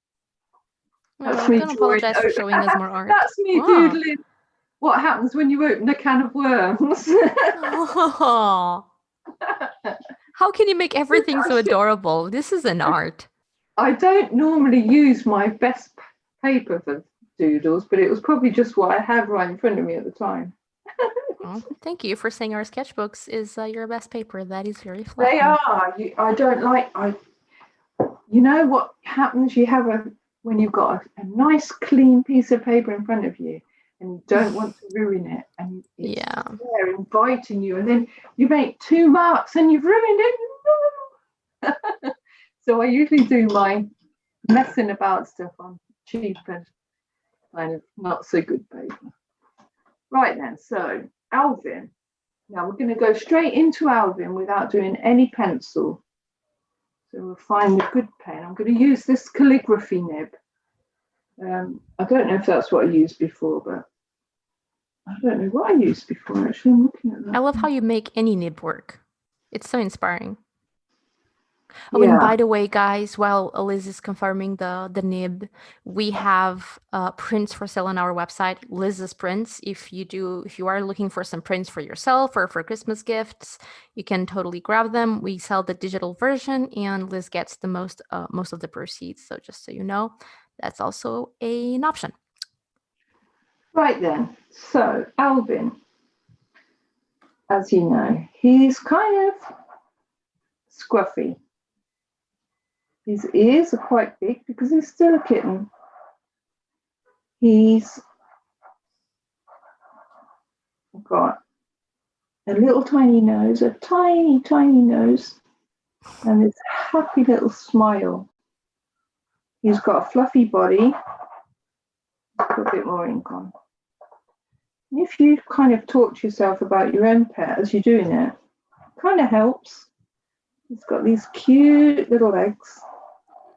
That's me. Don't apologize for showing us more art. That's me doodling what happens when you open a can of worms. Oh. How can you make everything so adorable? This is an art. I don't normally use my best paper for doodles, but it was probably just what I had right in front of me at the time. Well, thank you for saying our sketchbooks is your best paper. That is very flattering. They are. I don't like. You know what happens? When you've got a nice clean piece of paper in front of you, and you don't want to ruin it, and it's there inviting you, and then you make 2 marks and you've ruined it. So I usually do my messing about stuff on cheap and kind of not so good paper. Right then, so Alvin. Now we're going to go straight into Alvin without doing any pencil. So we'll find a good pen. I'm going to use this calligraphy nib. I don't know if that's what I used before, but I don't know what I used before, actually. I'm looking at that. I love how you make any nib work. It's so inspiring. Oh, and by the way, guys, while Liz is confirming the nib, we have prints for sale on our website, Liz's Prints. If you are looking for some prints for yourself or for Christmas gifts, you can totally grab them. We sell the digital version, and Liz gets the most of the proceeds. So just so you know, that's also an option. Right then, so Alvin, as you know, he's kind of scruffy. His ears are quite big because he's still a kitten. He's got a little tiny nose, a tiny, tiny nose, and this happy little smile. He's got a fluffy body. Put a bit more ink on. And if you kind of talk to yourself about your own pet as you're doing it, kind of helps. He's got these cute little legs.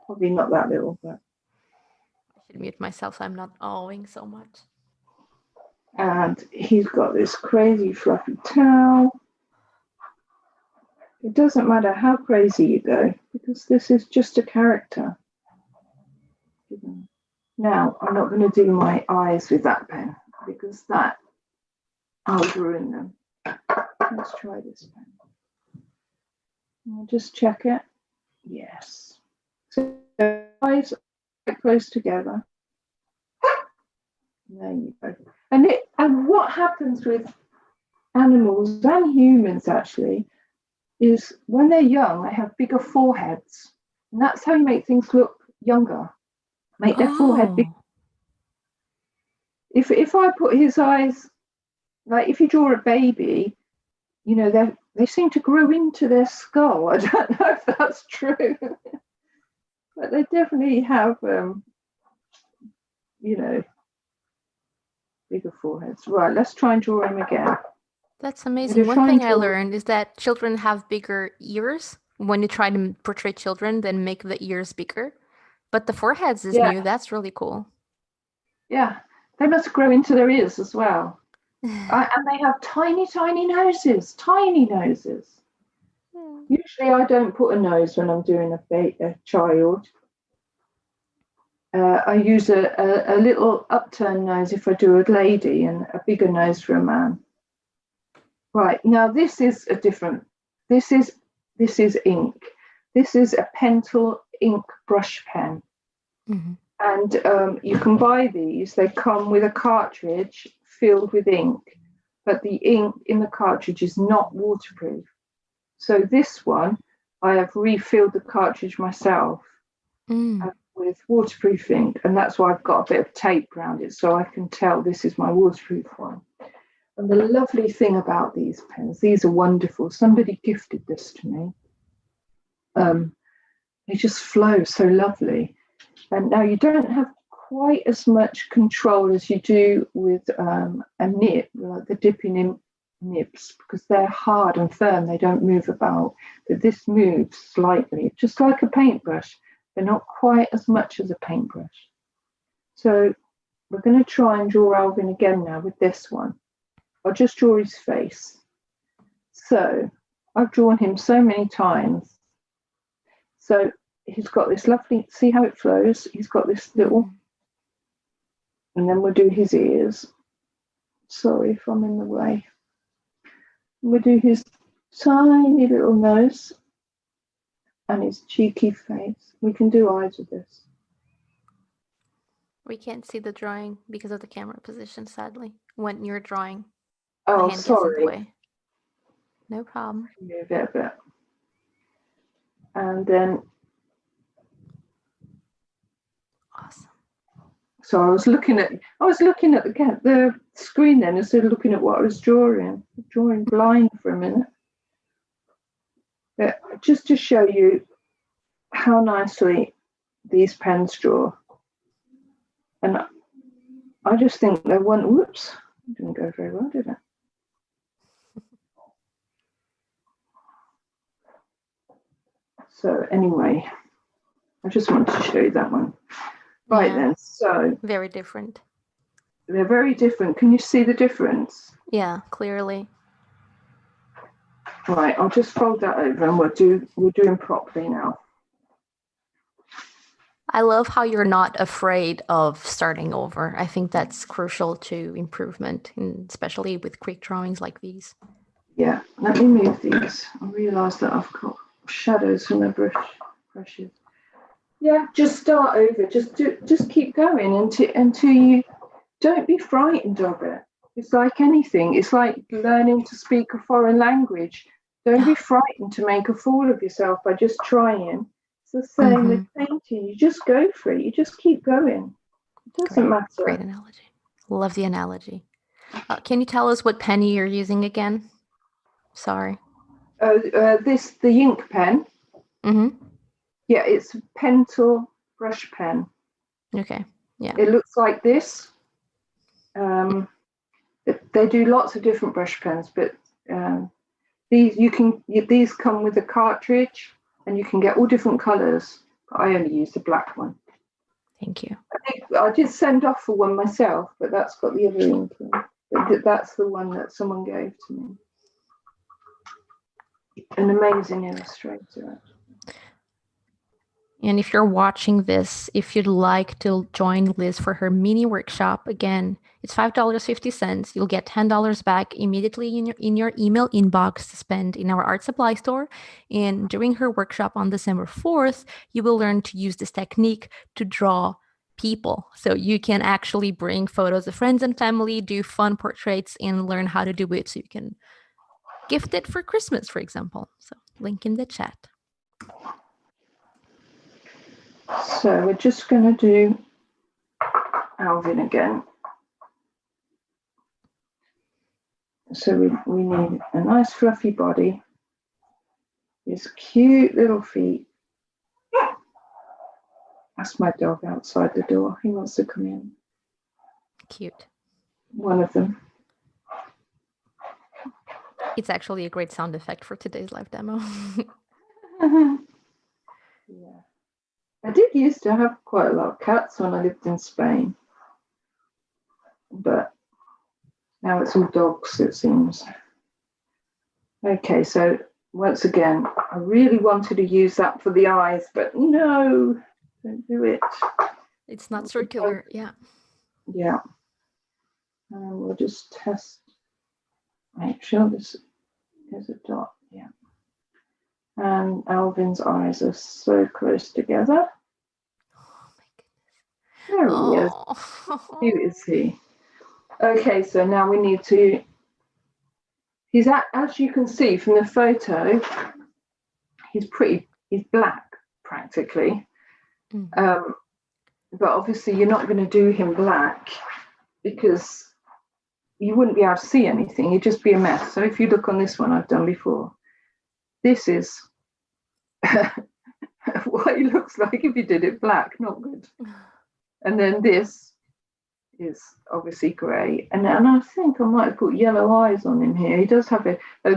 Probably not that little, but I should mute myself so I'm not awing so much. And he's got this crazy fluffy tail. It doesn't matter how crazy you go, because this is just a character. Now, I'm not going to do my eyes with that pen, because that I'll ruin them. Let's try this pen. I'll just check it. Yes. So eyes are close together. There you go. And what happens with animals and humans actually is when they're young, they have bigger foreheads. And that's how you make things look younger. Make their forehead big. If I put his eyes, like if you draw a baby, you know, they seem to grow into their skull. I don't know if that's true. But they definitely have, you know, bigger foreheads. Right, let's try and draw him again. That's amazing. One thing I learned is that children have bigger ears. When you try to portray children, then make the ears bigger. But the foreheads is new. That's really cool. Yeah, they must grow into their ears as well. And they have tiny, tiny noses. Tiny noses. Usually I don't put a nose when I'm doing a child. I use a little upturned nose if I do a lady and a bigger nose for a man. Right, now this is a different, this is ink. This is a Pentel ink brush pen. Mm-hmm. And you can buy these. They come with a cartridge filled with ink, but the ink in the cartridge is not waterproof. So this one, I have refilled the cartridge myself with waterproof ink, and that's why I've got a bit of tape around it so I can tell this is my waterproof one. And the lovely thing about these pens, these are wonderful. Somebody gifted this to me. They just flow so lovely. And now you don't have quite as much control as you do with a nib, like the dipping in nibs because they're hard and firm. They don't move about. But this moves slightly, just like a paintbrush. They're not quite as much as a paintbrush. So we're going to try and draw Alvin again now with this one. I'll just draw his face. So I've drawn him so many times. So he's got this lovely, see how it flows? He's got this little, and then we'll do his ears. Sorry if I'm in the way. We'll do his tiny little nose and his cheeky face. We can do eyes with this. We can't see the drawing because of the camera position, sadly. When you're drawing, Oh, the hand gets in the sorry. way. No problem. Move it a bit. And then, Awesome. so I was looking at the screen then instead of looking at what I was drawing blind for a minute. But just to show you how nicely these pens draw. And I just think they're whoops, it didn't go very well, did it? So anyway, I just wanted to show you that one. Right then, so. Very different. They're very different. Can you see the difference? Yeah, clearly. Right, I'll just fold that over and we're doing properly now. I love how you're not afraid of starting over. I think that's crucial to improvement, especially with quick drawings like these. Yeah, let me move these. I realise that I've got shadows from the brushes. Yeah, just start over. Just keep going until you don't be frightened of it. It's like anything. It's like learning to speak a foreign language. Don't be frightened to make a fool of yourself by just trying. It's the same with painting. You just go for it. You just keep going. It doesn't matter. Great analogy. Love the analogy. Can you tell us what pen you're using again? Sorry. The ink pen. Mm-hmm. Yeah, it's a Pentel brush pen. Okay. Yeah. It looks like this. They do lots of different brush pens, but these come with a cartridge, and you can get all different colours. But I only use the black one. Thank you. I did send off for one myself, but that's got the other ink in. But that's the one that someone gave to me. An amazing illustrator. And if you're watching this, if you'd like to join Liz for her mini workshop, again, it's $5.50. You'll get $10 back immediately in your email inbox to spend in our art supply store. And during her workshop on December 4th, you will learn to use this technique to draw people. So you can actually bring photos of friends and family, do fun portraits, and learn how to do it so you can gift it for Christmas, for example. So link in the chat. So we're just going to do Alvin again. So we need a nice fluffy body, his cute little feet. That's my dog outside the door. He wants to come in. Cute. One of them. It's actually a great sound effect for today's live demo. Yeah. I did used to have quite a lot of cats when I lived in Spain, but now it's all dogs, it seems. Okay, so once again, I really wanted to use that for the eyes, but no, don't do it. It's not circular, yeah. Yeah. And we'll just test, make sure this is a dot, yeah. And Alvin's eyes are so close together. Oh my goodness. There he is. How cute is he? Okay, so now we need to. He's as you can see from the photo, he's black practically. But obviously you're not going to do him black because you wouldn't be able to see anything. It'd just be a mess. So if you look on this one I've done before, this is what he looks like if you did it black. Not good. And then this is obviously grey, and I think I might have put yellow eyes on him here. He does have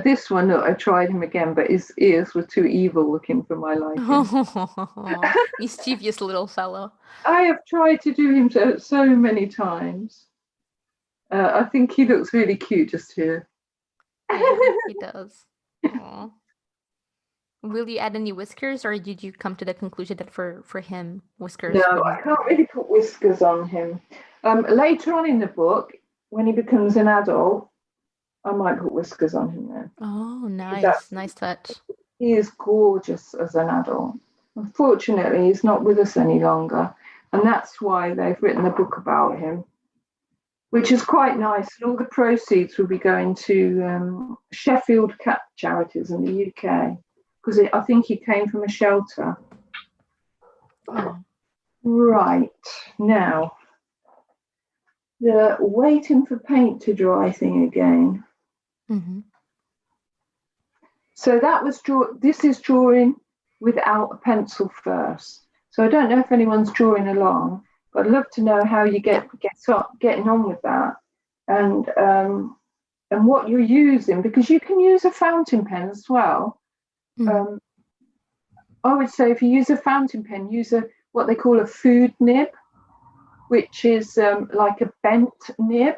this one. Look, I tried him again, but his ears were too evil looking for my liking. Oh, mischievous little fellow. I have tried to do him so many times. I think he looks really cute just here. Yeah, he does. Aw. Will you add any whiskers, or did you come to the conclusion that for him, whiskers No, wouldn't I can't really put whiskers on him. Later on in the book, when he becomes an adult, I might put whiskers on him then. Oh, nice. Nice touch. He is gorgeous as an adult. Unfortunately, he's not with us any longer, and that's why they've written a book about him, which is quite nice. And all the proceeds will be going to Sheffield Cat Charities in the UK, because I think he came from a shelter. Oh. Right, now, the waiting for paint to dry thing again. Mm-hmm. So that was this is drawing without a pencil first. So I don't know if anyone's drawing along, but I'd love to know how you getting on with that, and what you're using, because you can use a fountain pen as well. Mm-hmm. I would say if you use a fountain pen, use what they call a food nib, which is like a bent nib.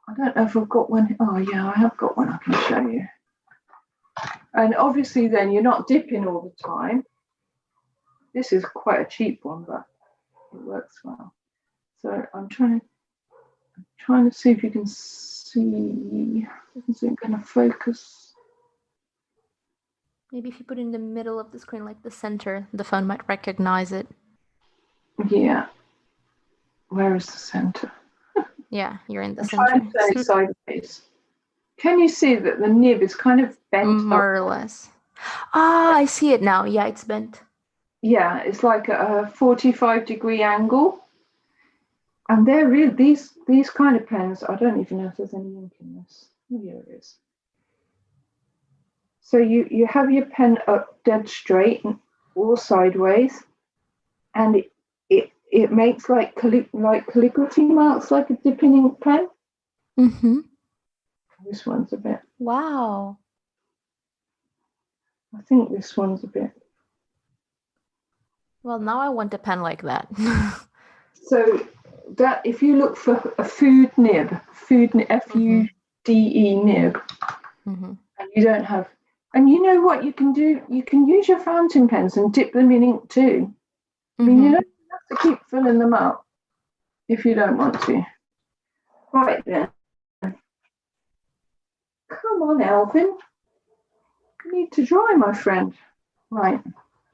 I don't know if I've got one. Oh yeah, I have got one. I can show you. And obviously then you're not dipping all the time. This is quite a cheap one, but it works well. So I'm trying to see if you can see. Is it going to focus? Maybe if you put it in the middle of the screen, like the center, the phone might recognize it. Yeah. Where is the center? Yeah, you're in the I'm center. trying to turn it sideways. Can you see that the nib is kind of bent? More or less. Ah, I see it now. Yeah, it's bent. Yeah, it's like a 45-degree angle. And they're really these kind of pens. I don't even know if there's any ink in this. Oh, yeah, there is. So you have your pen up dead straight or sideways, and it makes like calligraphy marks, like a dipping ink pen. Mm-hmm. This one's a bit. Wow. I think this one's a bit. Well, now I want a pen like that. So that if you look for a food nib, FUDE nib, Mm-hmm. and you don't have, and you know what you can do? You can use your fountain pens and dip them in ink too. I mean, you don't have to keep filling them up if you don't want to. Right then. Come on, Alvin. You need to dry, my friend. Right.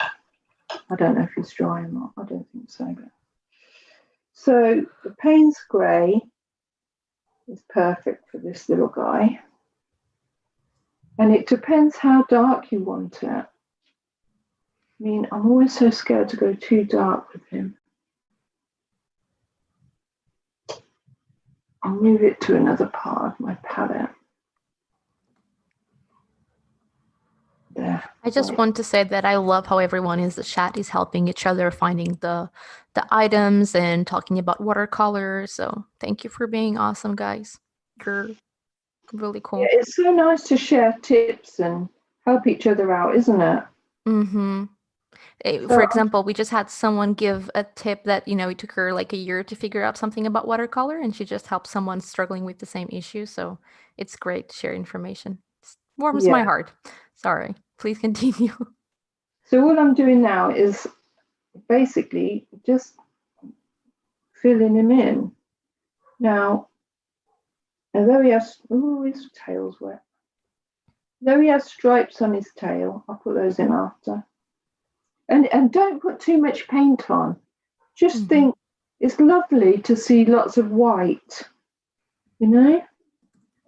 I don't know if he's dry or not. I don't think so. So the Payne's Grey is perfect for this little guy. And it depends how dark you want it. I mean, I'm always so scared to go too dark with him. I'll move it to another part of my palette. There. I just want to say that I love how everyone in the chat is helping each other finding the items and talking about watercolors. So thank you for being awesome, guys. You're really cool. Yeah, it's so nice to share tips and help each other out, isn't it? Mm-hmm. For example, we just had someone give a tip that, it took her like a year to figure out something about watercolor, and she just helped someone struggling with the same issue. So it's great to share information. It warms my heart. Sorry, please continue. So what I'm doing now is basically just filling him in. Now, although he has, his tail's wet. Though he has stripes on his tail, I'll put those in after. And don't put too much paint on. Just think it's lovely to see lots of white, So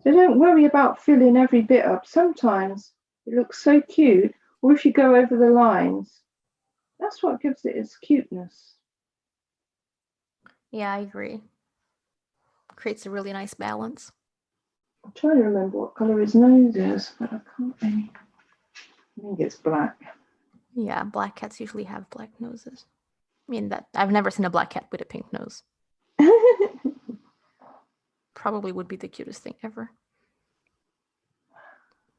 don't worry about filling every bit up. Sometimes it looks so cute, or if you go over the lines, that's what gives it its cuteness. Yeah, I agree. Creates a really nice balance. I'm trying to remember what colour his nose is, but I can't really. I think it's black. Yeah, black cats usually have black noses. I mean, that I've never seen a black cat with a pink nose. probably would be the cutest thing ever.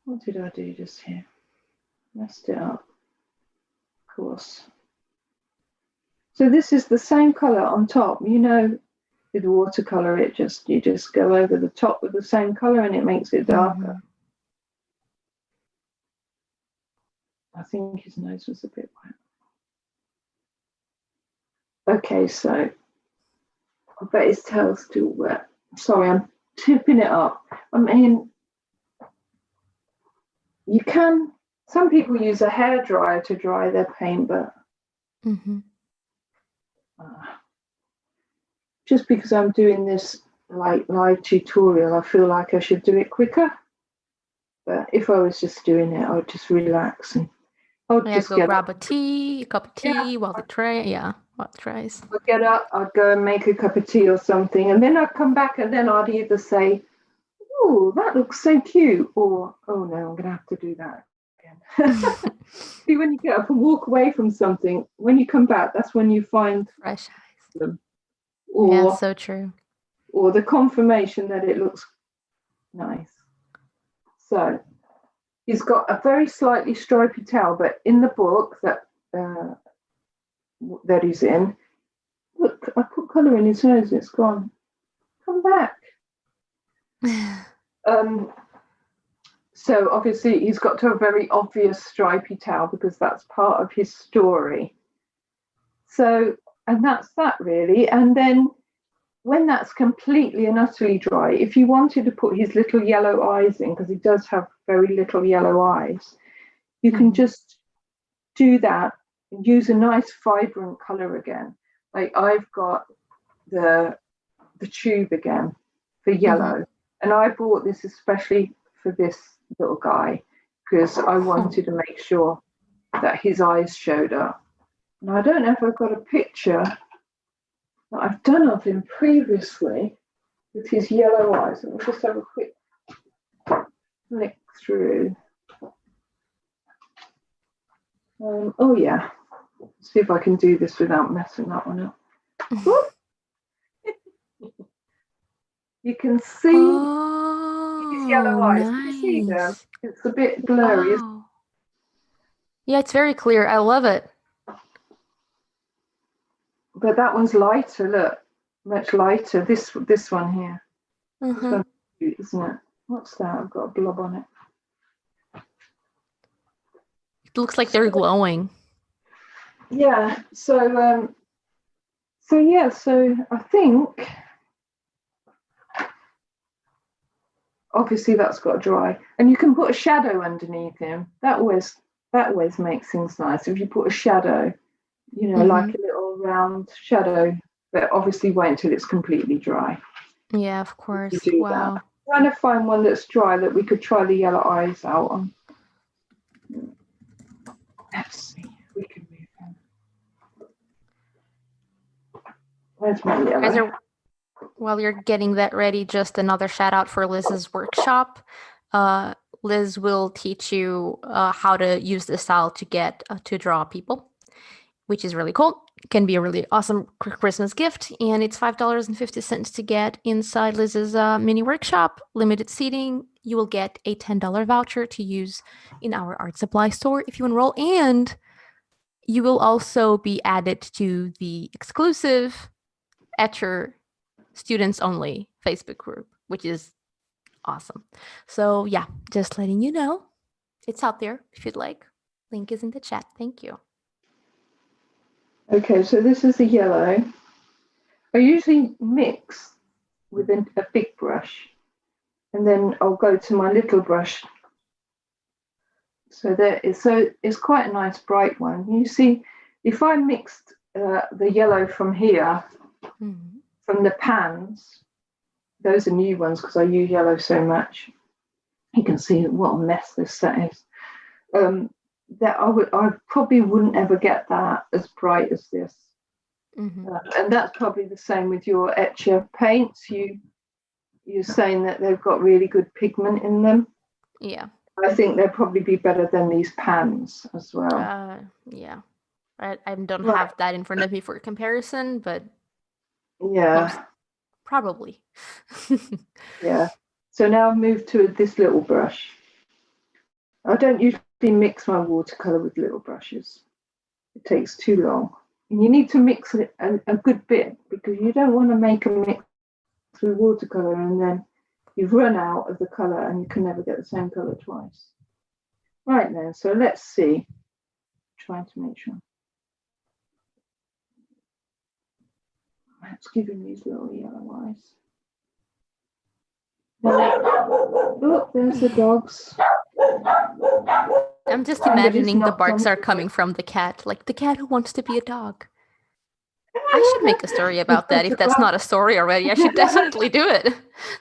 What did I do just here? Messed it up. Of course. So this is the same colour on top. You know, with watercolour, you just go over the top with the same colour and it makes it darker. I think his nose was a bit wet. Okay, so I bet his tail's still wet. Sorry, I'm tipping it up. I mean, some people use a hairdryer to dry their paint, but just because I'm doing this like live tutorial, I feel like I should do it quicker. But if I was just doing it, I would just relax and I'd just go grab a cup of tea while the tray, while the trays. I'd get up, I'd go and make a cup of tea or something, and then I'd come back and then I'd either say, "Oh, that looks so cute," or, "Oh no, I'm going to have to do that again." See, when you get up and walk away from something, when you come back, that's when you find fresh eyes. Them. Or, so true. Or the confirmation that it looks nice. So he's got a very slightly stripy tail, but in the book that he's in, look, I put colour in his nose, it's gone. Come back. So obviously he's got to have a very obvious stripy tail because that's part of his story. So, and that's that really. And then when that's completely and utterly dry, if you wanted to put his little yellow eyes in, because he does have very little yellow eyes, you can just do that and use a nice vibrant colour again. Like I've got the tube again for yellow, and I bought this especially for this little guy because I wanted to make sure that his eyes showed up. And I don't know if I've got a picture that I've done of him previously with his yellow eyes. I'll just have a quick flick through. Oh yeah, see if I can do this without messing that one up. You can see his yellow eyes. Nice. Can you see them? It's a bit blurry. Wow. Yeah, it's very clear. I love it. But that one's lighter, look. Much lighter. This one here. This one's cute, isn't it? What's that? I've got a blob on it. It looks like they're glowing. Yeah. So I think obviously that's got to dry. And you can put a shadow underneath him. That always makes things nice. If you put a shadow, you know, like a little round shadow, but obviously wait until it's completely dry. Yeah, of course. Wow. I'm trying to find one that's dry that we could try the yellow eyes out on. Let's see if we can move him. Where's my yellow? While you're getting that ready, just another shout out for Liz's workshop. Liz will teach you how to use the style to get to draw people, which is really cool. It can be a really awesome Christmas gift, and it's $5.50 to get inside Liz's mini workshop. Limited seating. You will get a $10 voucher to use in our art supply store if you enroll, and you will also be added to the exclusive Etchr students only Facebook group, which is awesome. So yeah, just letting you know, it's out there if you'd like. Link is in the chat. Thank you. Okay, so this is the yellow. I usually mix with a big brush, and then I'll go to my little brush. So it's quite a nice bright one. You see, if I mixed the yellow from here, from the pans, those are new ones because I use yellow so much. You can see what a mess this set is. That I probably wouldn't ever get that as bright as this. And that's probably the same with your Etchr paints. You're saying that they've got really good pigment in them. Yeah. I think they'll probably be better than these pans as well. Yeah. I don't have that in front of me for comparison, but yeah, Probably. Yeah. So now I've moved to this little brush. I don't usually mix my watercolor with little brushes. It takes too long. And you need to mix it a good bit, because you don't want to make a mix with watercolor and then you've run out of the color and you can never get the same color twice. Right then, so let's see. Trying to make sure. Let's give him these little yellow eyes. Oh, there's the dogs. I'm just imagining the barks are coming from the cat, like the cat who wants to be a dog. I should make a story about that. If that's not a story already, I should definitely do it.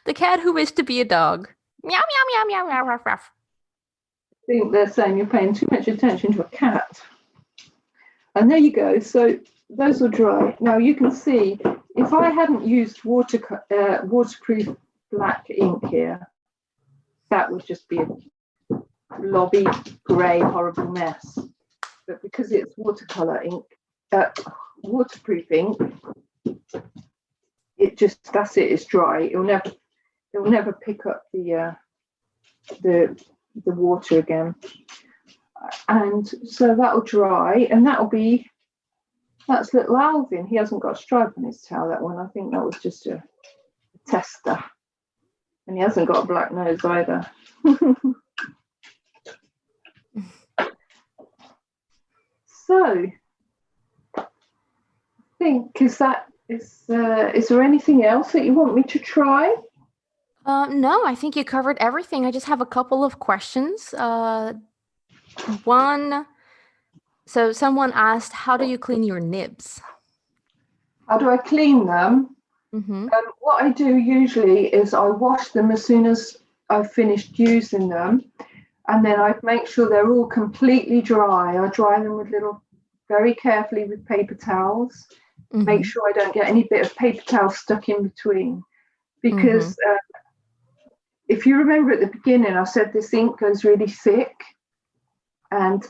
The cat who wished to be a dog. Meow, meow, meow, meow, meow, ruff, ruff. I think they're saying you're paying too much attention to a cat. And there you go. So those will dry. Now you can see, if I hadn't used waterproof black ink here, that would just be a blobby, grey, horrible mess. But because it's watercolor ink, waterproof ink, it just, that's it, it's dry. It will never pick up the water again. And so that'll dry, and that's little Alvin. He hasn't got a stripe on his tail, that one. I think that was just a tester. And he hasn't got a black nose either. So I think, is there anything else that you want me to try? No, I think you covered everything. I just have a couple of questions. One, so someone asked, how do you clean your nibs? How do I clean them? Mm-hmm. What I do usually is I wash them as soon as I've finished using them, and then I make sure they're all completely dry. I dry them very carefully with paper towels. Mm-hmm. Make sure I don't get any bit of paper towel stuck in between, because if you remember at the beginning, I said this ink goes really thick, and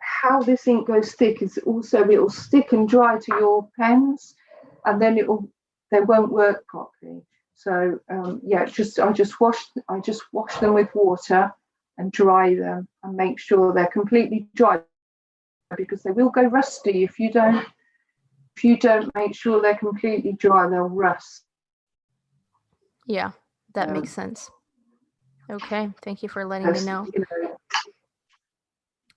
how this ink goes thick is also it'll stick and dry to your pens, and then they won't work properly. So I just wash them with water and dry them and make sure they're completely dry, because they will go rusty if you don't make sure they're completely dry. They'll rust. Yeah, that makes sense. Okay, thank you for letting me know.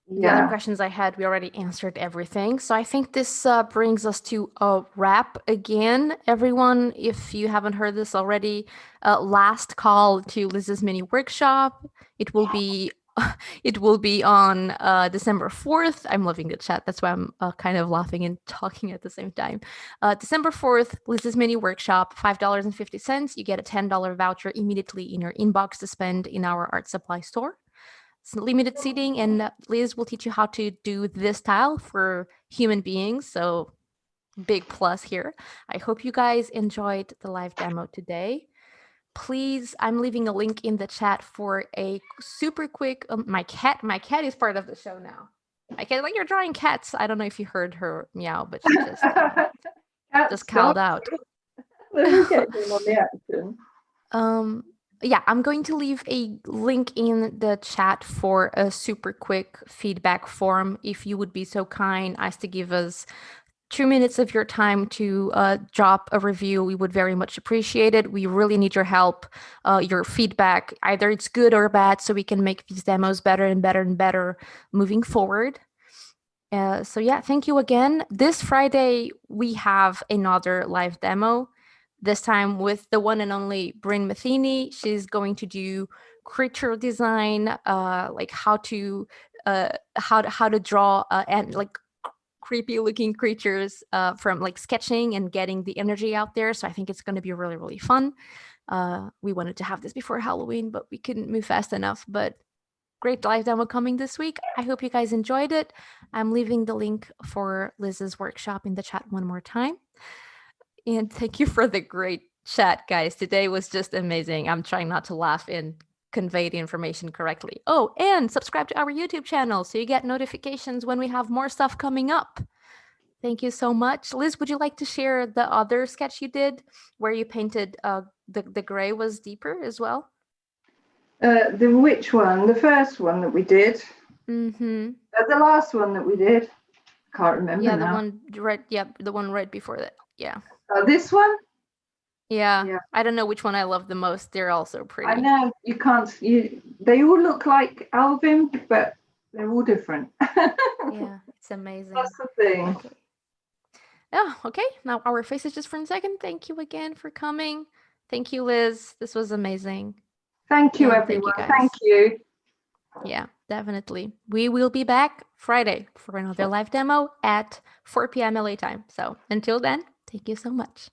The other questions I had, we already answered everything. So I think this brings us to a wrap again. Everyone, if you haven't heard this already, last call to Liz's mini workshop. It will be on December 4th. I'm loving the chat. That's why I'm kind of laughing and talking at the same time. December 4th, Liz's mini workshop, $5.50. You get a $10 voucher immediately in your inbox to spend in our art supply store. It's limited seating, and Liz will teach you how to do this style for human beings. So big plus here. I hope you guys enjoyed the live demo today. Please, I'm leaving a link in the chat for a super quick, my cat is part of the show now. My cat, like, you're drawing cats. I don't know if you heard her meow, but she just called out. Let me get him on the action. Yeah, I'm going to leave a link in the chat for a super quick feedback form. If you would be so kind as to give us 2 minutes of your time to drop a review, we would very much appreciate it. We really need your help, your feedback. Either it's good or bad, so we can make these demos better and better and better moving forward. So yeah, thank you again. This Friday, we have another live demo. This time with the one and only Bryn Matheny. She's going to do creature design, like how to draw and like creepy looking creatures from like sketching and getting the energy out there. So I think it's going to be really, really fun. We wanted to have this before Halloween, but we couldn't move fast enough. But great live demo coming this week. I hope you guys enjoyed it. I'm leaving the link for Liz's workshop in the chat one more time. And thank you for the great chat, guys. Today was just amazing. I'm trying not to laugh and convey the information correctly. Oh, and subscribe to our YouTube channel so you get notifications when we have more stuff coming up. Thank you so much. Liz, would you like to share the other sketch you did where you painted the gray was deeper as well? The which one? The first one that we did? Mm-hmm. The last one that we did? Can't remember Yeah, the now. one right, yeah, the one right before that. Yeah. This one? Yeah. Yeah. I don't know which one I love the most. They're all so I pretty. know you can't. They all look like Alvin, but they're all different. Yeah, it's amazing. That's the thing. Okay. Oh, okay. Now our faces just for a second. Thank you again for coming. Thank you, Liz. This was amazing. Thank you, And thank everyone. you guys. Thank you. Yeah, definitely. We will be back Friday for another live demo at 4 p.m. LA time. So until then, thank you so much.